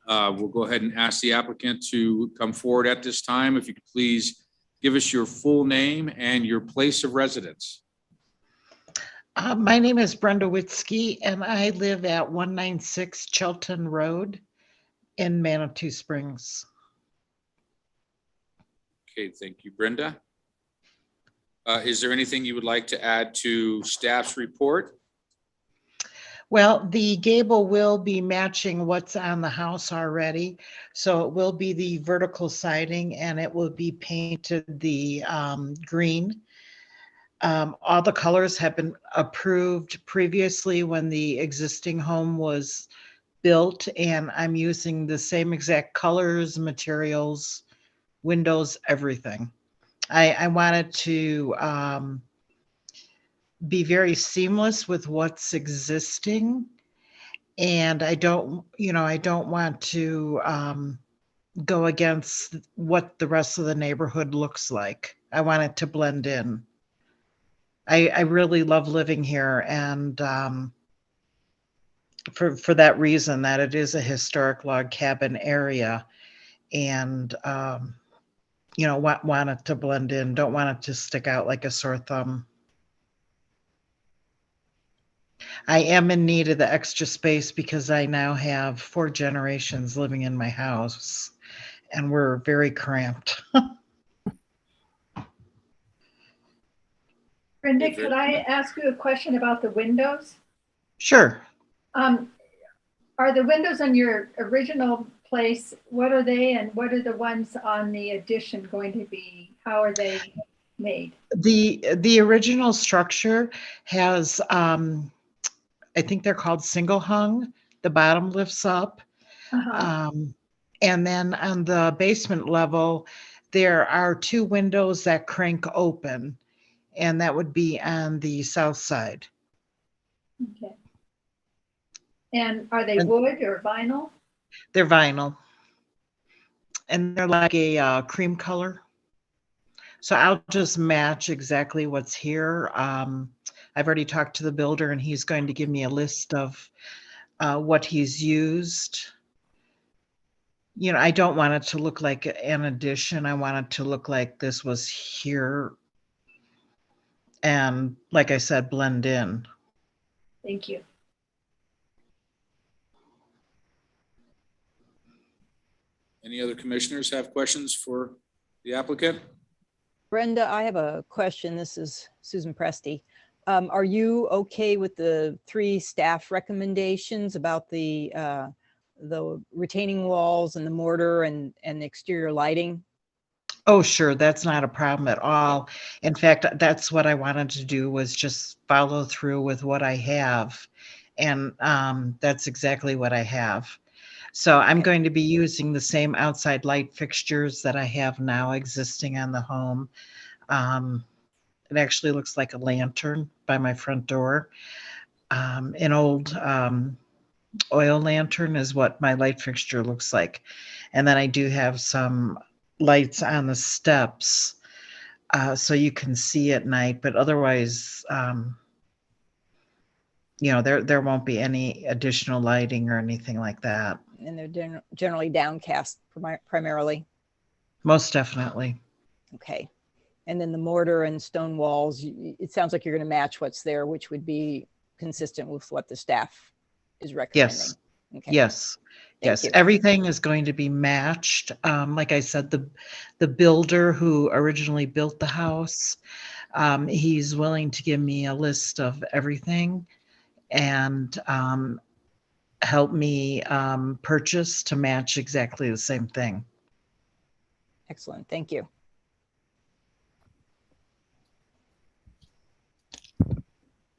B: We'll go ahead and ask the applicant to come forward at this time. If you could please give us your full name and your place of residence.
K: My name is Brenda Witzke and I live at 196 Shelton Road. in Manitou Springs.
B: Okay, thank you, Brenda. Is there anything you would like to add to staff's report?
K: Well, the gable will be matching what's on the house already. So it will be the vertical siding and it will be painted the green. All the colors have been approved previously when the existing home was built, and I'm using the same exact colors, materials, windows, everything. I wanted to be very seamless with what's existing. And I don't want to go against what the rest of the neighborhood looks like. I want it to blend in. I really love living here, and for that reason, that it is a historic log cabin area, and want it to blend in. Don't want it to stick out like a sore thumb. I am in need of the extra space because I now have 4 generations living in my house, and we're very cramped.
A: Brenda, could I ask you a question about the windows?
K: Sure.
A: Are the windows on your original place, what are they, and what are the ones on the addition going to be? How are they made?
K: The original structure has, I think they're called single hung. The bottom lifts up. And then on the basement level, there are 2 windows that crank open, and that would be on the south side.
A: Okay. And are they wood or vinyl?
K: They're vinyl. And they're like a cream color. So I'll just match exactly what's here. I've already talked to the builder, and he's going to give me a list of what he's used. I don't want it to look like an addition. I want it to look like this was here. And like I said, blend in.
A: Thank you.
B: Any other commissioners have questions for the applicant?
H: Brenda, I have a question. This is Susan Presti. Are you okay with the 3 staff recommendations about the retaining walls and the mortar and the exterior lighting?
K: Oh, sure. That's not a problem at all. In fact, that's what I wanted to do, was just follow through with what I have. And that's exactly what I have. So I'm going to be using the same outside light fixtures that I have now existing on the home. It actually looks like a lantern by my front door. An old oil lantern is what my light fixture looks like. And then I do have some lights on the steps so you can see at night, but otherwise, there won't be any additional lighting or anything like that.
H: And they're generally downcast primarily.
K: Most definitely.
H: Okay. And then the mortar and stone walls, it sounds like you're going to match what's there, which would be consistent with what the staff is recommending.
K: Yes.
H: Okay.
K: Yes. Yes.
H: you.
K: Everything is going to be matched. Like I said, the builder who originally built the house, he's willing to give me a list of everything and help me purchase to match exactly the same thing.
H: Excellent. Thank you.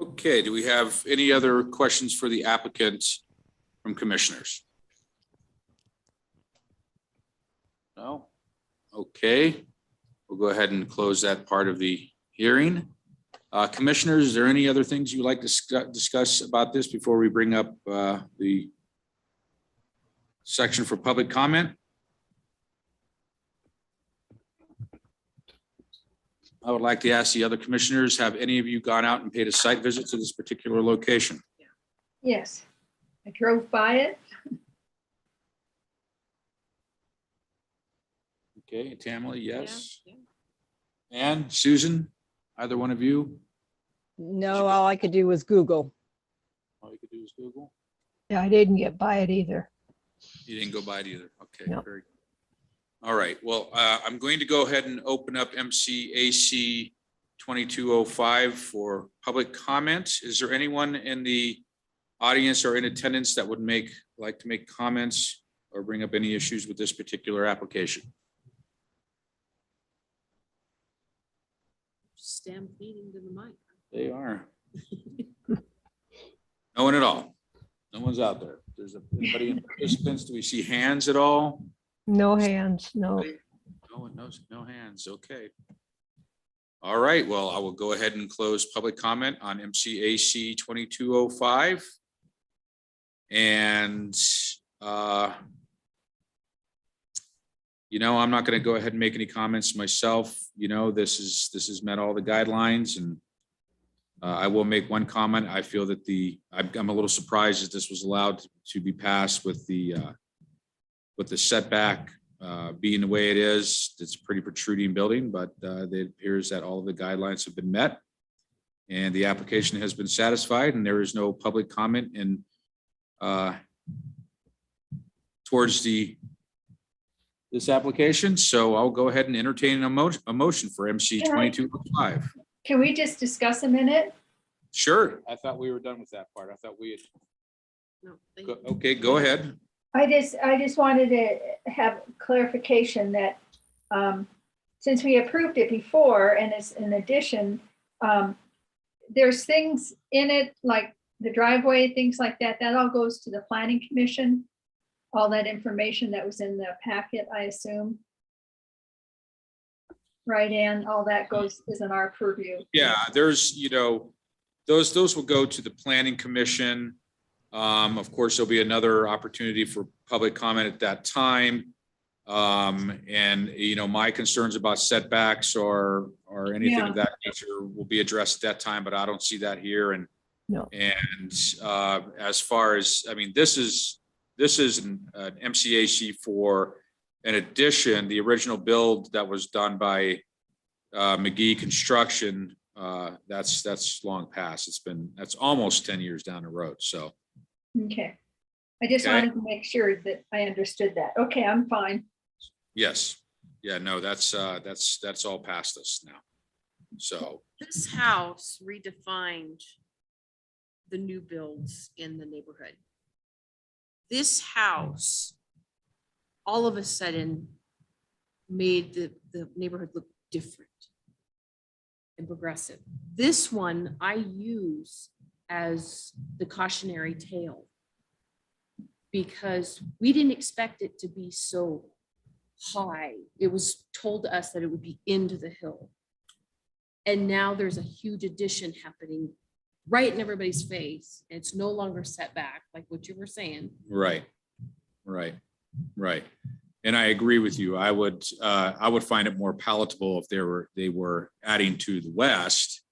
B: Okay, do we have any other questions for the applicant from commissioners? No? Okay, we'll go ahead and close that part of the hearing. Commissioners, is there any other things you'd like to discuss about this before we bring up the section for public comment? I would like to ask the other commissioners, have any of you gone out and paid a site visit to this particular location?
A: Yes, I drove by it.
B: Okay, Tamala, yes.
C: Yeah.
B: And Susan, either one of you?
H: No, all I could do was Google.
B: All you could do is Google.
D: Yeah, I didn't get by it either.
B: You didn't go by it either. Okay,
D: No.
B: very good. All right, well, I'm going to go ahead and open up MCAC 2205 for public comments. Is there anyone in the audience or in attendance that would like to make comments or bring up any issues with this particular application?
C: Stampeding to the mic.
B: They are. No one at all. No one's out there. There's anybody in participants? Do we see hands at all?
D: No hands, no.
B: No one knows, no hands. Okay. All right, well, I will go ahead and close public comment on MCAC 2205. And, I'm not going to go ahead and make any comments myself. This has met all the guidelines, and I will make one comment. I feel that I'm a little surprised that this was allowed to be passed with the setback being the way it is. It's a pretty protruding building, but it appears that all of the guidelines have been met and the application has been satisfied, and there is no public comment towards this application. So I'll go ahead and entertain a motion for MC 2205.
A: Can we just discuss a minute?
B: Sure. I thought we were done with that part. I thought we had.
C: No, thank you.
B: Okay, go ahead.
A: I just wanted to have clarification that since we approved it before, and as an addition, there's things in it like the driveway, things like that, that all goes to the planning commission. All that information that was in the packet, I assume. Right, Ann, all that is in our purview.
B: Yeah, there's, those will go to the planning commission. Of course, there'll be another opportunity for public comment at that time. And, my concerns about setbacks or anything of that nature will be addressed at that time, but I don't see that here. And,
D: No.
B: and as far as, this is an MCAC for an addition. The original build that was done by McGee Construction, that's long past. That's almost 10 years down the road. So.
A: Okay. I just
B: Okay.
A: wanted to make sure that I understood that. Okay, I'm fine.
B: Yes. Yeah, no, that's all past us now. So,
C: This house redefined the new builds in the neighborhood. This house all of a sudden made the neighborhood look different and progressive. This one I use as the cautionary tale because we didn't expect it to be so high. It was told to us that it would be into the hill. And now there's a huge addition happening right in everybody's face. And it's no longer set back like what you were saying.
B: right. And I agree with you. I would find it more palatable if they were adding to the west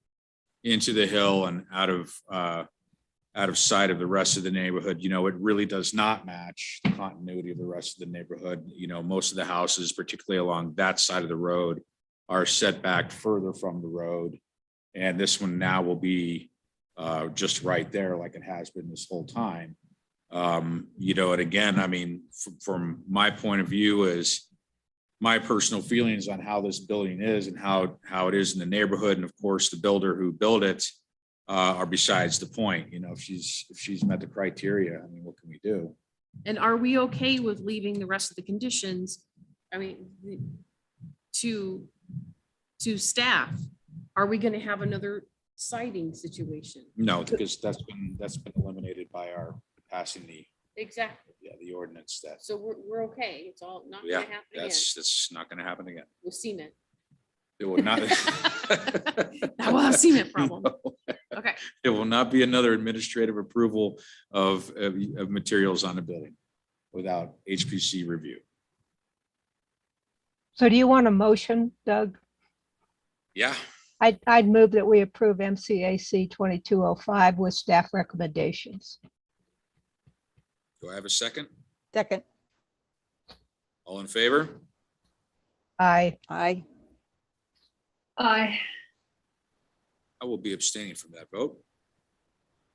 B: into the hill and out of sight of the rest of the neighborhood. It really does not match the continuity of the rest of the neighborhood. Most of the houses, particularly along that side of the road, are set back further from the road. And this one now will be just right there like it has been this whole time. And again, from my point of view is my personal feelings on how this building is and how it is in the neighborhood. And of course, the builder who built it are besides the point. If she's met the criteria, what can we do?
C: And are we okay with leaving the rest of the conditions? To staff, are we going to have another citing situation?
B: No, because that's been eliminated by our passing
C: Exactly.
B: the ordinance that.
C: So we're okay. It's all not
B: Yeah,
C: going to happen again.
B: that's not going to happen again.
C: We'll cement.
B: It will not.
C: Now we'll have cement problem. Okay.
B: It will not be another administrative approval of materials on the building without HPC review.
D: So do you want a motion, Doug?
B: Yeah,
D: I'd move that we approve MCAC 2205 with staff recommendations.
B: do I have a second?
H: Second,
B: All in favor?
D: Aye.
H: aye.
A: I
B: will be abstaining from that vote.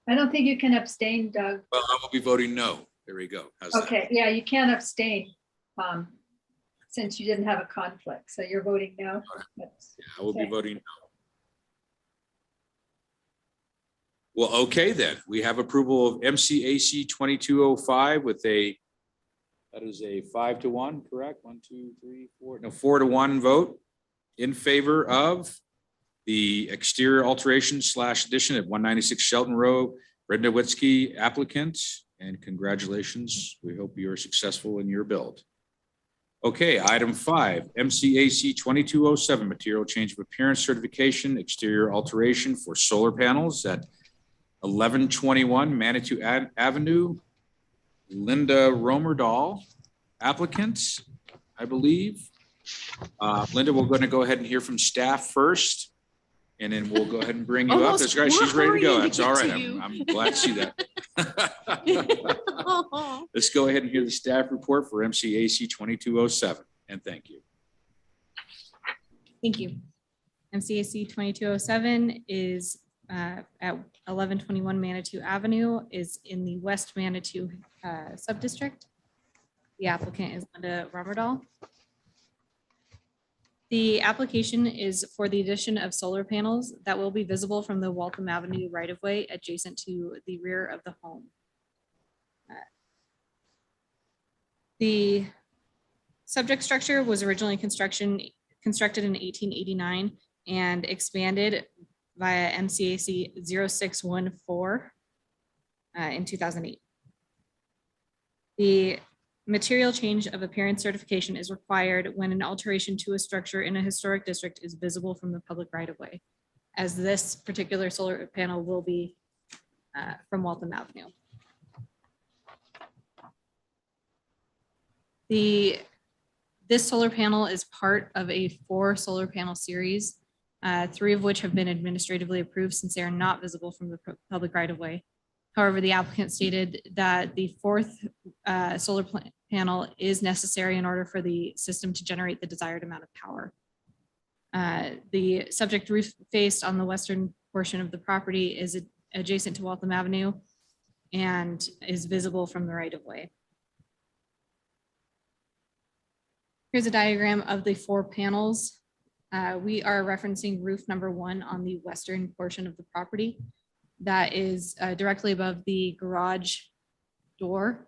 A: don't think you can abstain, Doug.
B: Well, I will be voting no. There we go. How's that?
A: Okay, yeah, you can't abstain, since you didn't have a conflict, so you're voting no. That's-
B: I will be
A: okay.
B: voting no. Well, okay, then. We have approval of MCAC 2205 with that is a 5-1, correct? 1, 2, 3, 4, no, 4-1 vote in favor of the exterior alteration / addition at 196 Shelton Road, Brenda Witzke applicant, and congratulations. We hope you are successful in your build. Okay, item 5, MCAC 2207, material change of appearance certification, exterior alteration for solar panels at 1121 Manitou Avenue. Linda Romerdahl, applicant, I believe. Linda, we're going to go ahead and hear from staff first, and then we'll go ahead and bring you up.
C: Almost,
B: That's right.
C: we're
B: She's ready to go.
C: hurrying to
B: That's all
C: get
B: right.
C: to you.
B: I'm glad to see that. Let's go ahead and hear the staff report for MCAC 2207, and thank you.
E: Thank you. MCAC 2207 is at 1121 Manitou Avenue, is in the West Manitou subdistrict. The applicant is Linda Romerdahl. The application is for the addition of solar panels that will be visible from the Waltham Avenue right-of-way adjacent to the rear of the home. The subject structure was originally constructed in 1889 and expanded via MCAC 0614 in 2008. The material change of appearance certification is required when an alteration to a structure in a historic district is visible from the public right-of-way, as this particular solar panel will be from Waltham Avenue. This solar panel is part of a 4 solar panel series, 3 of which have been administratively approved since they are not visible from the public right-of-way. However, the applicant stated that the 4th solar panel is necessary in order for the system to generate the desired amount of power. The subject roof faced on the western portion of the property is adjacent to Waltham Avenue and is visible from the right-of-way. Here's a diagram of the 4 panels. We are referencing roof number 1 on the western portion of the property. That is directly above the garage door,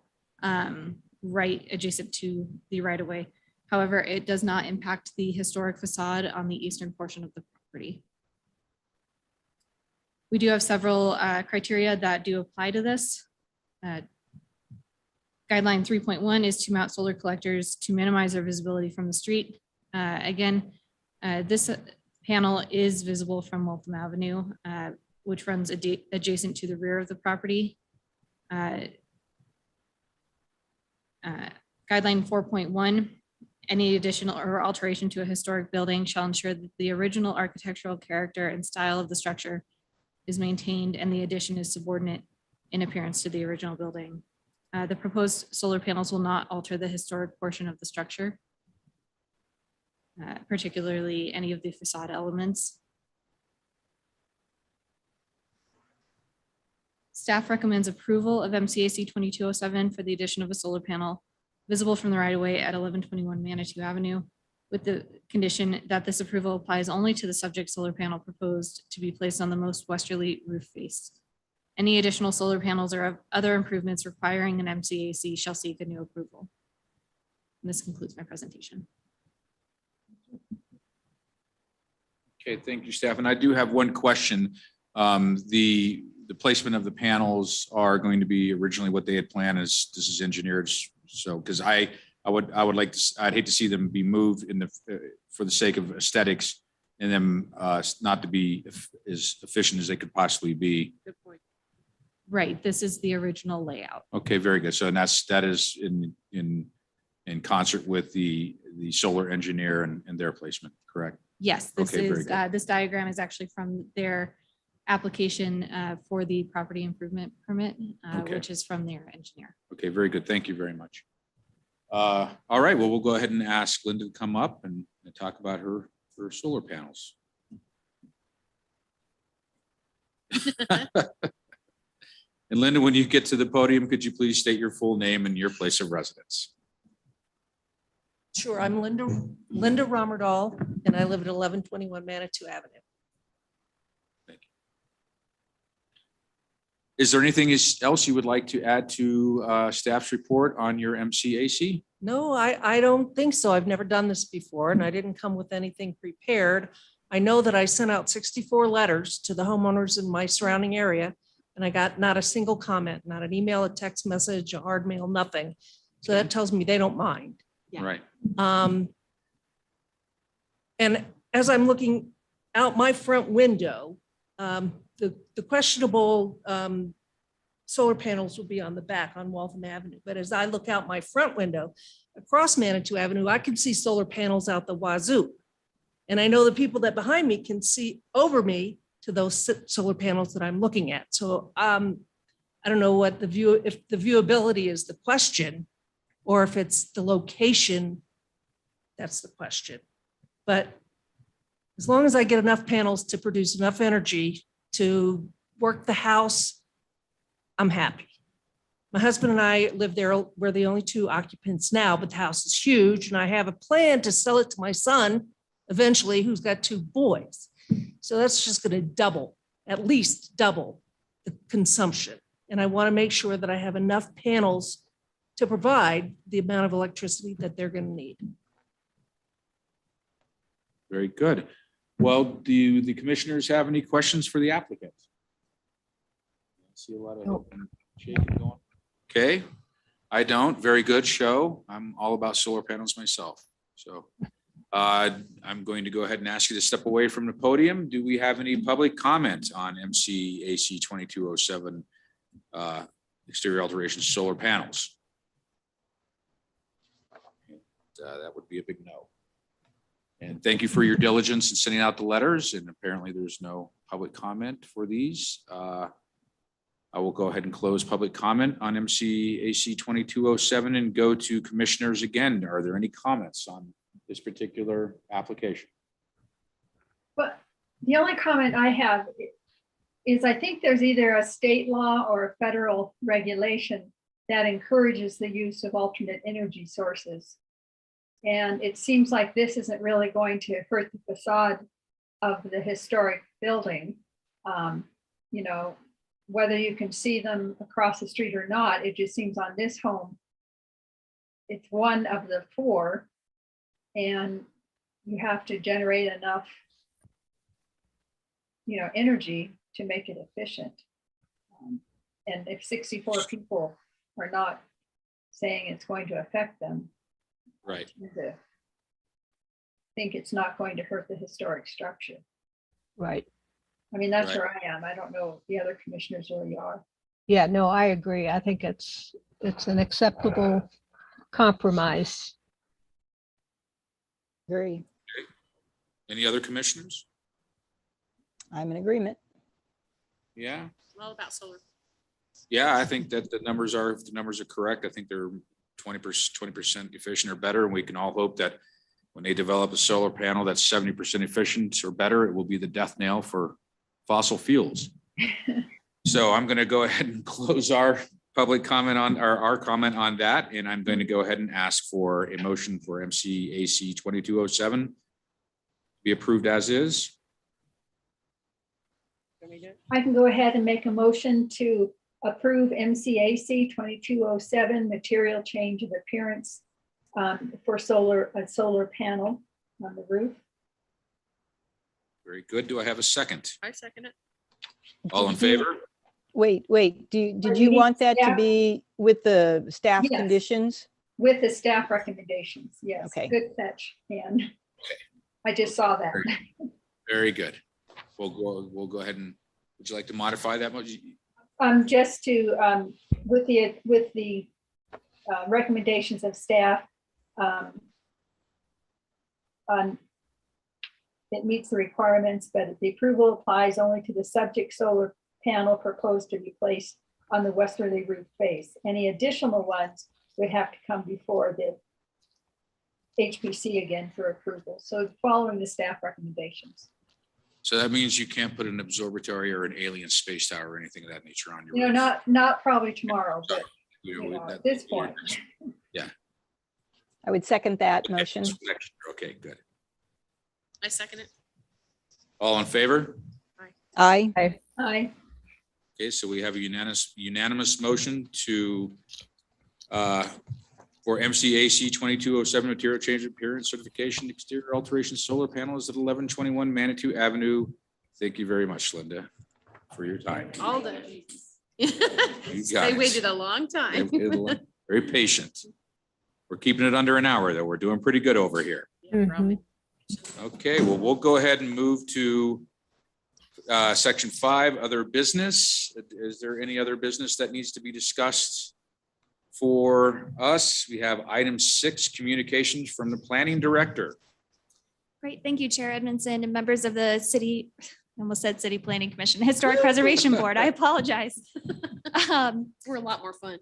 E: right adjacent to the right-of-way. However, it does not impact the historic facade on the eastern portion of the property. We do have several criteria that do apply to this. Guideline 3.1 is to mount solar collectors to minimize their visibility from the street. Again, this panel is visible from Waltham Avenue, which runs adjacent to the rear of the property. Guideline 4.1, any additional or alteration to a historic building shall ensure that the original architectural character and style of the structure is maintained and the addition is subordinate in appearance to the original building. The proposed solar panels will not alter the historic portion of the structure, particularly any of the facade elements. Staff recommends approval of MCAC 2207 for the addition of a solar panel visible from the right-of-way at 1121 Manitou Avenue, with the condition that this approval applies only to the subject solar panel proposed to be placed on the most westerly roof face. Any additional solar panels or other improvements requiring an MCAC shall seek a new approval. And this concludes my presentation.
B: Okay, thank you, staff. And I do have one question. The placement of the panels are going to be originally what they had planned as this is engineered. So, because I'd hate to see them be moved for the sake of aesthetics and them not to be as efficient as they could possibly be.
C: Good point.
E: Right, this is the original layout.
B: Okay, very good. So, and that is in concert with the solar engineer and their placement, correct?
E: Yes, this
B: Okay, very
E: is,
B: good.
E: this diagram is actually from their application for the property improvement permit,
B: Okay.
E: which is from their engineer.
B: Okay, very good. Thank you very much. All right, well, we'll go ahead and ask Linda to come up and talk about her solar panels. And Linda, when you get to the podium, could you please state your full name and your place of residence?
L: Sure, I'm Linda Romerdahl, and I live at 1121 Manitou Avenue.
B: Is there anything else you would like to add to staff's report on your MCAC?
L: No, I don't think so. I've never done this before, and I didn't come with anything prepared. I know that I sent out 64 letters to the homeowners in my surrounding area, and I got not a single comment, not an email, a text message, a hard mail, nothing. So that tells me they don't mind.
C: Yeah.
B: Right.
L: And as I'm looking out my front window, the questionable solar panels will be on the back on Waltham Avenue. But as I look out my front window across Manitou Avenue, I can see solar panels out the wazoo. And I know the people that behind me can see over me to those solar panels that I'm looking at. So I don't know what the view, if the viewability is the question, or if it's the location, that's the question. But as long as I get enough panels to produce enough energy to work the house, I'm happy. My husband and I live there. We're the only two occupants now, but the house is huge. And I have a plan to sell it to my son eventually, who's got 2 boys. So that's just going to double, at least double the consumption. And I want to make sure that I have enough panels to provide the amount of electricity that they're going to need.
B: Very good. Well, do the commissioners have any questions for the applicant? I see a lot of open shaking going. Okay, I don't. Very good show. I'm all about solar panels myself. So I'm going to go ahead and ask you to step away from the podium. Do we have any public comment on MCAC 2207 exterior alteration solar panels? That would be a big no. And thank you for your diligence in sending out the letters. And apparently there's no public comment for these. I will go ahead and close public comment on MCAC 2207 and go to commissioners again. Are there any comments on this particular application?
A: But the only comment I have is I think there's either a state law or a federal regulation that encourages the use of alternate energy sources. And it seems like this isn't really going to hurt the facade of the historic building. You know, whether you can see them across the street or not, it just seems on this home, it's one of the 4, and you have to generate enough, you know, energy to make it efficient. And if 64 people are not saying it's going to affect them,
B: Right.
A: I think it's not going to hurt the historic structure.
D: Right.
A: I mean, that's
B: Right.
A: where I am. I don't know if the other commissioners really are.
D: Yeah, no, I agree. I think it's an acceptable compromise.
H: Agree.
B: Any other commissioners?
H: I'm in agreement.
B: Yeah.
C: All about solar.
B: Yeah, I think that the numbers are, if the numbers are correct, I think they're 20% efficient or better. And we can all hope that when they develop a solar panel that's 70% efficient or better, it will be the death knell for fossil fuels. So I'm going to go ahead and close our public comment on our comment on that. And I'm going to go ahead and ask for a motion for MCAC 2207 be approved as is.
A: I can go ahead and make a motion to approve MCAC 2207 material change of appearance for a solar panel on the roof.
B: Very good. Do I have a second?
C: I second it.
B: All in favor?
H: Wait, did
A: you
H: you
A: need
H: want that to
A: staff?
H: be with the staff
A: Yes.
H: conditions?
A: With the staff recommendations, yes.
H: Okay.
A: Good catch, Ann. I just saw that.
B: Very good. We'll go ahead and, would you like to modify that much?
A: Just to, with the recommendations of staff, it meets the requirements, but the approval applies only to the subject solar panel proposed to be placed on the westerly roof face. Any additional ones would have to come before the HPC again for approval. So following the staff recommendations.
B: So that means you can't put an observatory or an alien space tower or anything of that nature on your
A: You know,
B: roof.
A: not probably tomorrow, but
B: You
A: you
B: know,
A: know,
B: that-
A: at this point.
H: I would second that motion.
B: Okay, good.
C: I second it.
B: All in favor?
H: Aye.
A: Aye.
B: Okay, so we have a unanimous motion to for MCAC 2207 material change of appearance certification exterior alteration solar panels at 1121 Manitou Avenue. Thank you very much, Linda, for your time.
C: All day.
B: You
C: They
B: guys.
C: waited a long time.
B: Very patient. We're keeping it under an hour, though. We're doing pretty good over here.
C: Yeah, probably.
B: Okay, well, we'll go ahead and move to section 5, other business. Is there any other business that needs to be discussed for us? We have item 6, communications from the planning director.
I: Great, thank you, Chair Edmondson and members of the city, I almost said City Planning Commission, Historic Preservation Board. I apologize.
C: We're a lot more fun.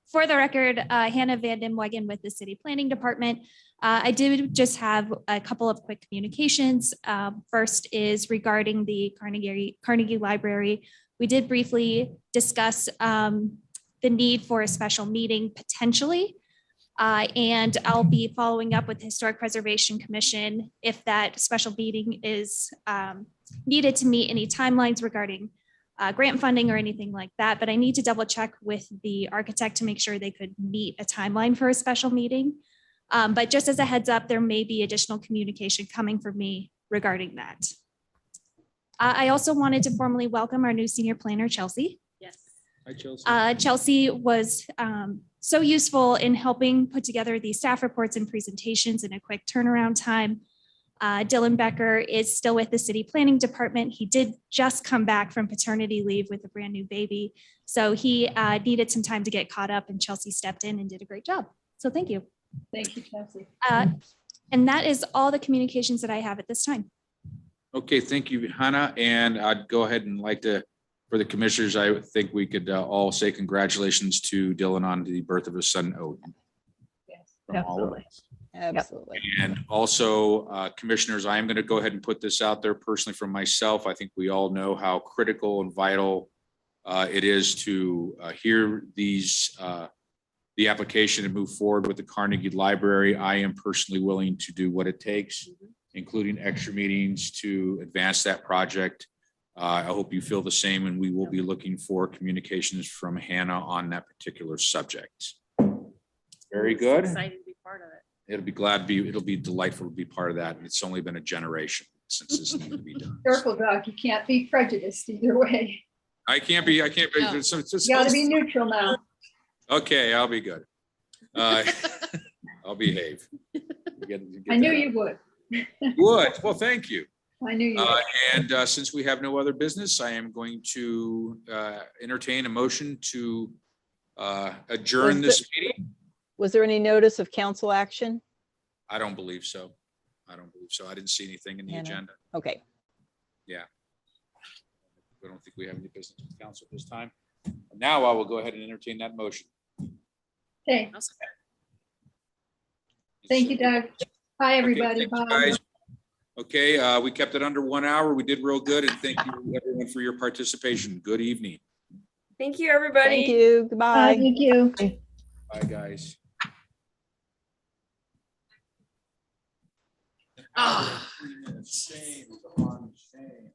I: For the record, Hannah Van Den Wegen with the City Planning Department. I did just have a couple of quick communications. First is regarding the Carnegie Library. We did briefly discuss the need for a special meeting potentially. And I'll be following up with the Historic Preservation Commission if that special meeting is needed to meet any timelines regarding grant funding or anything like that, but I need to double check with the architect to make sure they could meet a timeline for a special meeting. But just as a heads up, there may be additional communication coming from me regarding that. I also wanted to formally welcome our new senior planner, Chelsea.
C: Yes.
B: Hi, Chelsea.
I: Chelsea was so useful in helping put together the staff reports and presentations in a quick turnaround time. Dylan Becker is still with the City Planning Department. He did just come back from paternity leave with a brand new baby. So he needed some time to get caught up and Chelsea stepped in and did a great job. So thank you.
A: Thank you, Chelsea.
I: And that is all the communications that I have at this time.
B: Okay, thank you, Hannah. And I'd go ahead and like to, for the commissioners, I think we could all say congratulations to Dylan on the birth of his son, Odin.
A: Yes.
B: From all of us.
H: Absolutely.
B: And also, commissioners, I am going to go ahead and put this out there personally from myself. I think we all know how critical and vital it is to hear these, the application and move forward with the Carnegie Library. I am personally willing to do what it takes, including extra meetings to advance that project. I hope you feel the same, and we will be looking for communications from Hannah on that particular subject. Very good.
C: Excited to be part of it.
B: It'll be delightful to be part of that. And it's only been a generation since this needed to be done.
A: Circle dog, you can't be prejudiced either way.
B: I can't be.
C: No.
B: So it's just,
A: You gotta be neutral now.
B: okay, I'll be good. I'll behave.
A: I knew you would.
B: Would. Well, thank you.
A: I knew you would.
B: And since we have no other business, I am going to entertain a motion to adjourn this meeting.
H: Was there any notice of council action?
B: I don't believe so. I didn't see anything in the
H: Hannah?
B: agenda.
H: Okay.
B: I don't think we have any business with council this time. Now I will go ahead and entertain that motion.
A: Okay, thank you, Doug. Hi, everybody.
B: Okay, thank you,
A: Bye.
B: guys. Okay, we kept it under 1 hour. We did real good, and thank you everyone for your participation. Good evening.
M: Thank you, everybody.
H: Thank you.
A: Bye,
H: Goodbye.
A: thank you.
B: Bye, guys.
C: Ah.
B: Shame, shame.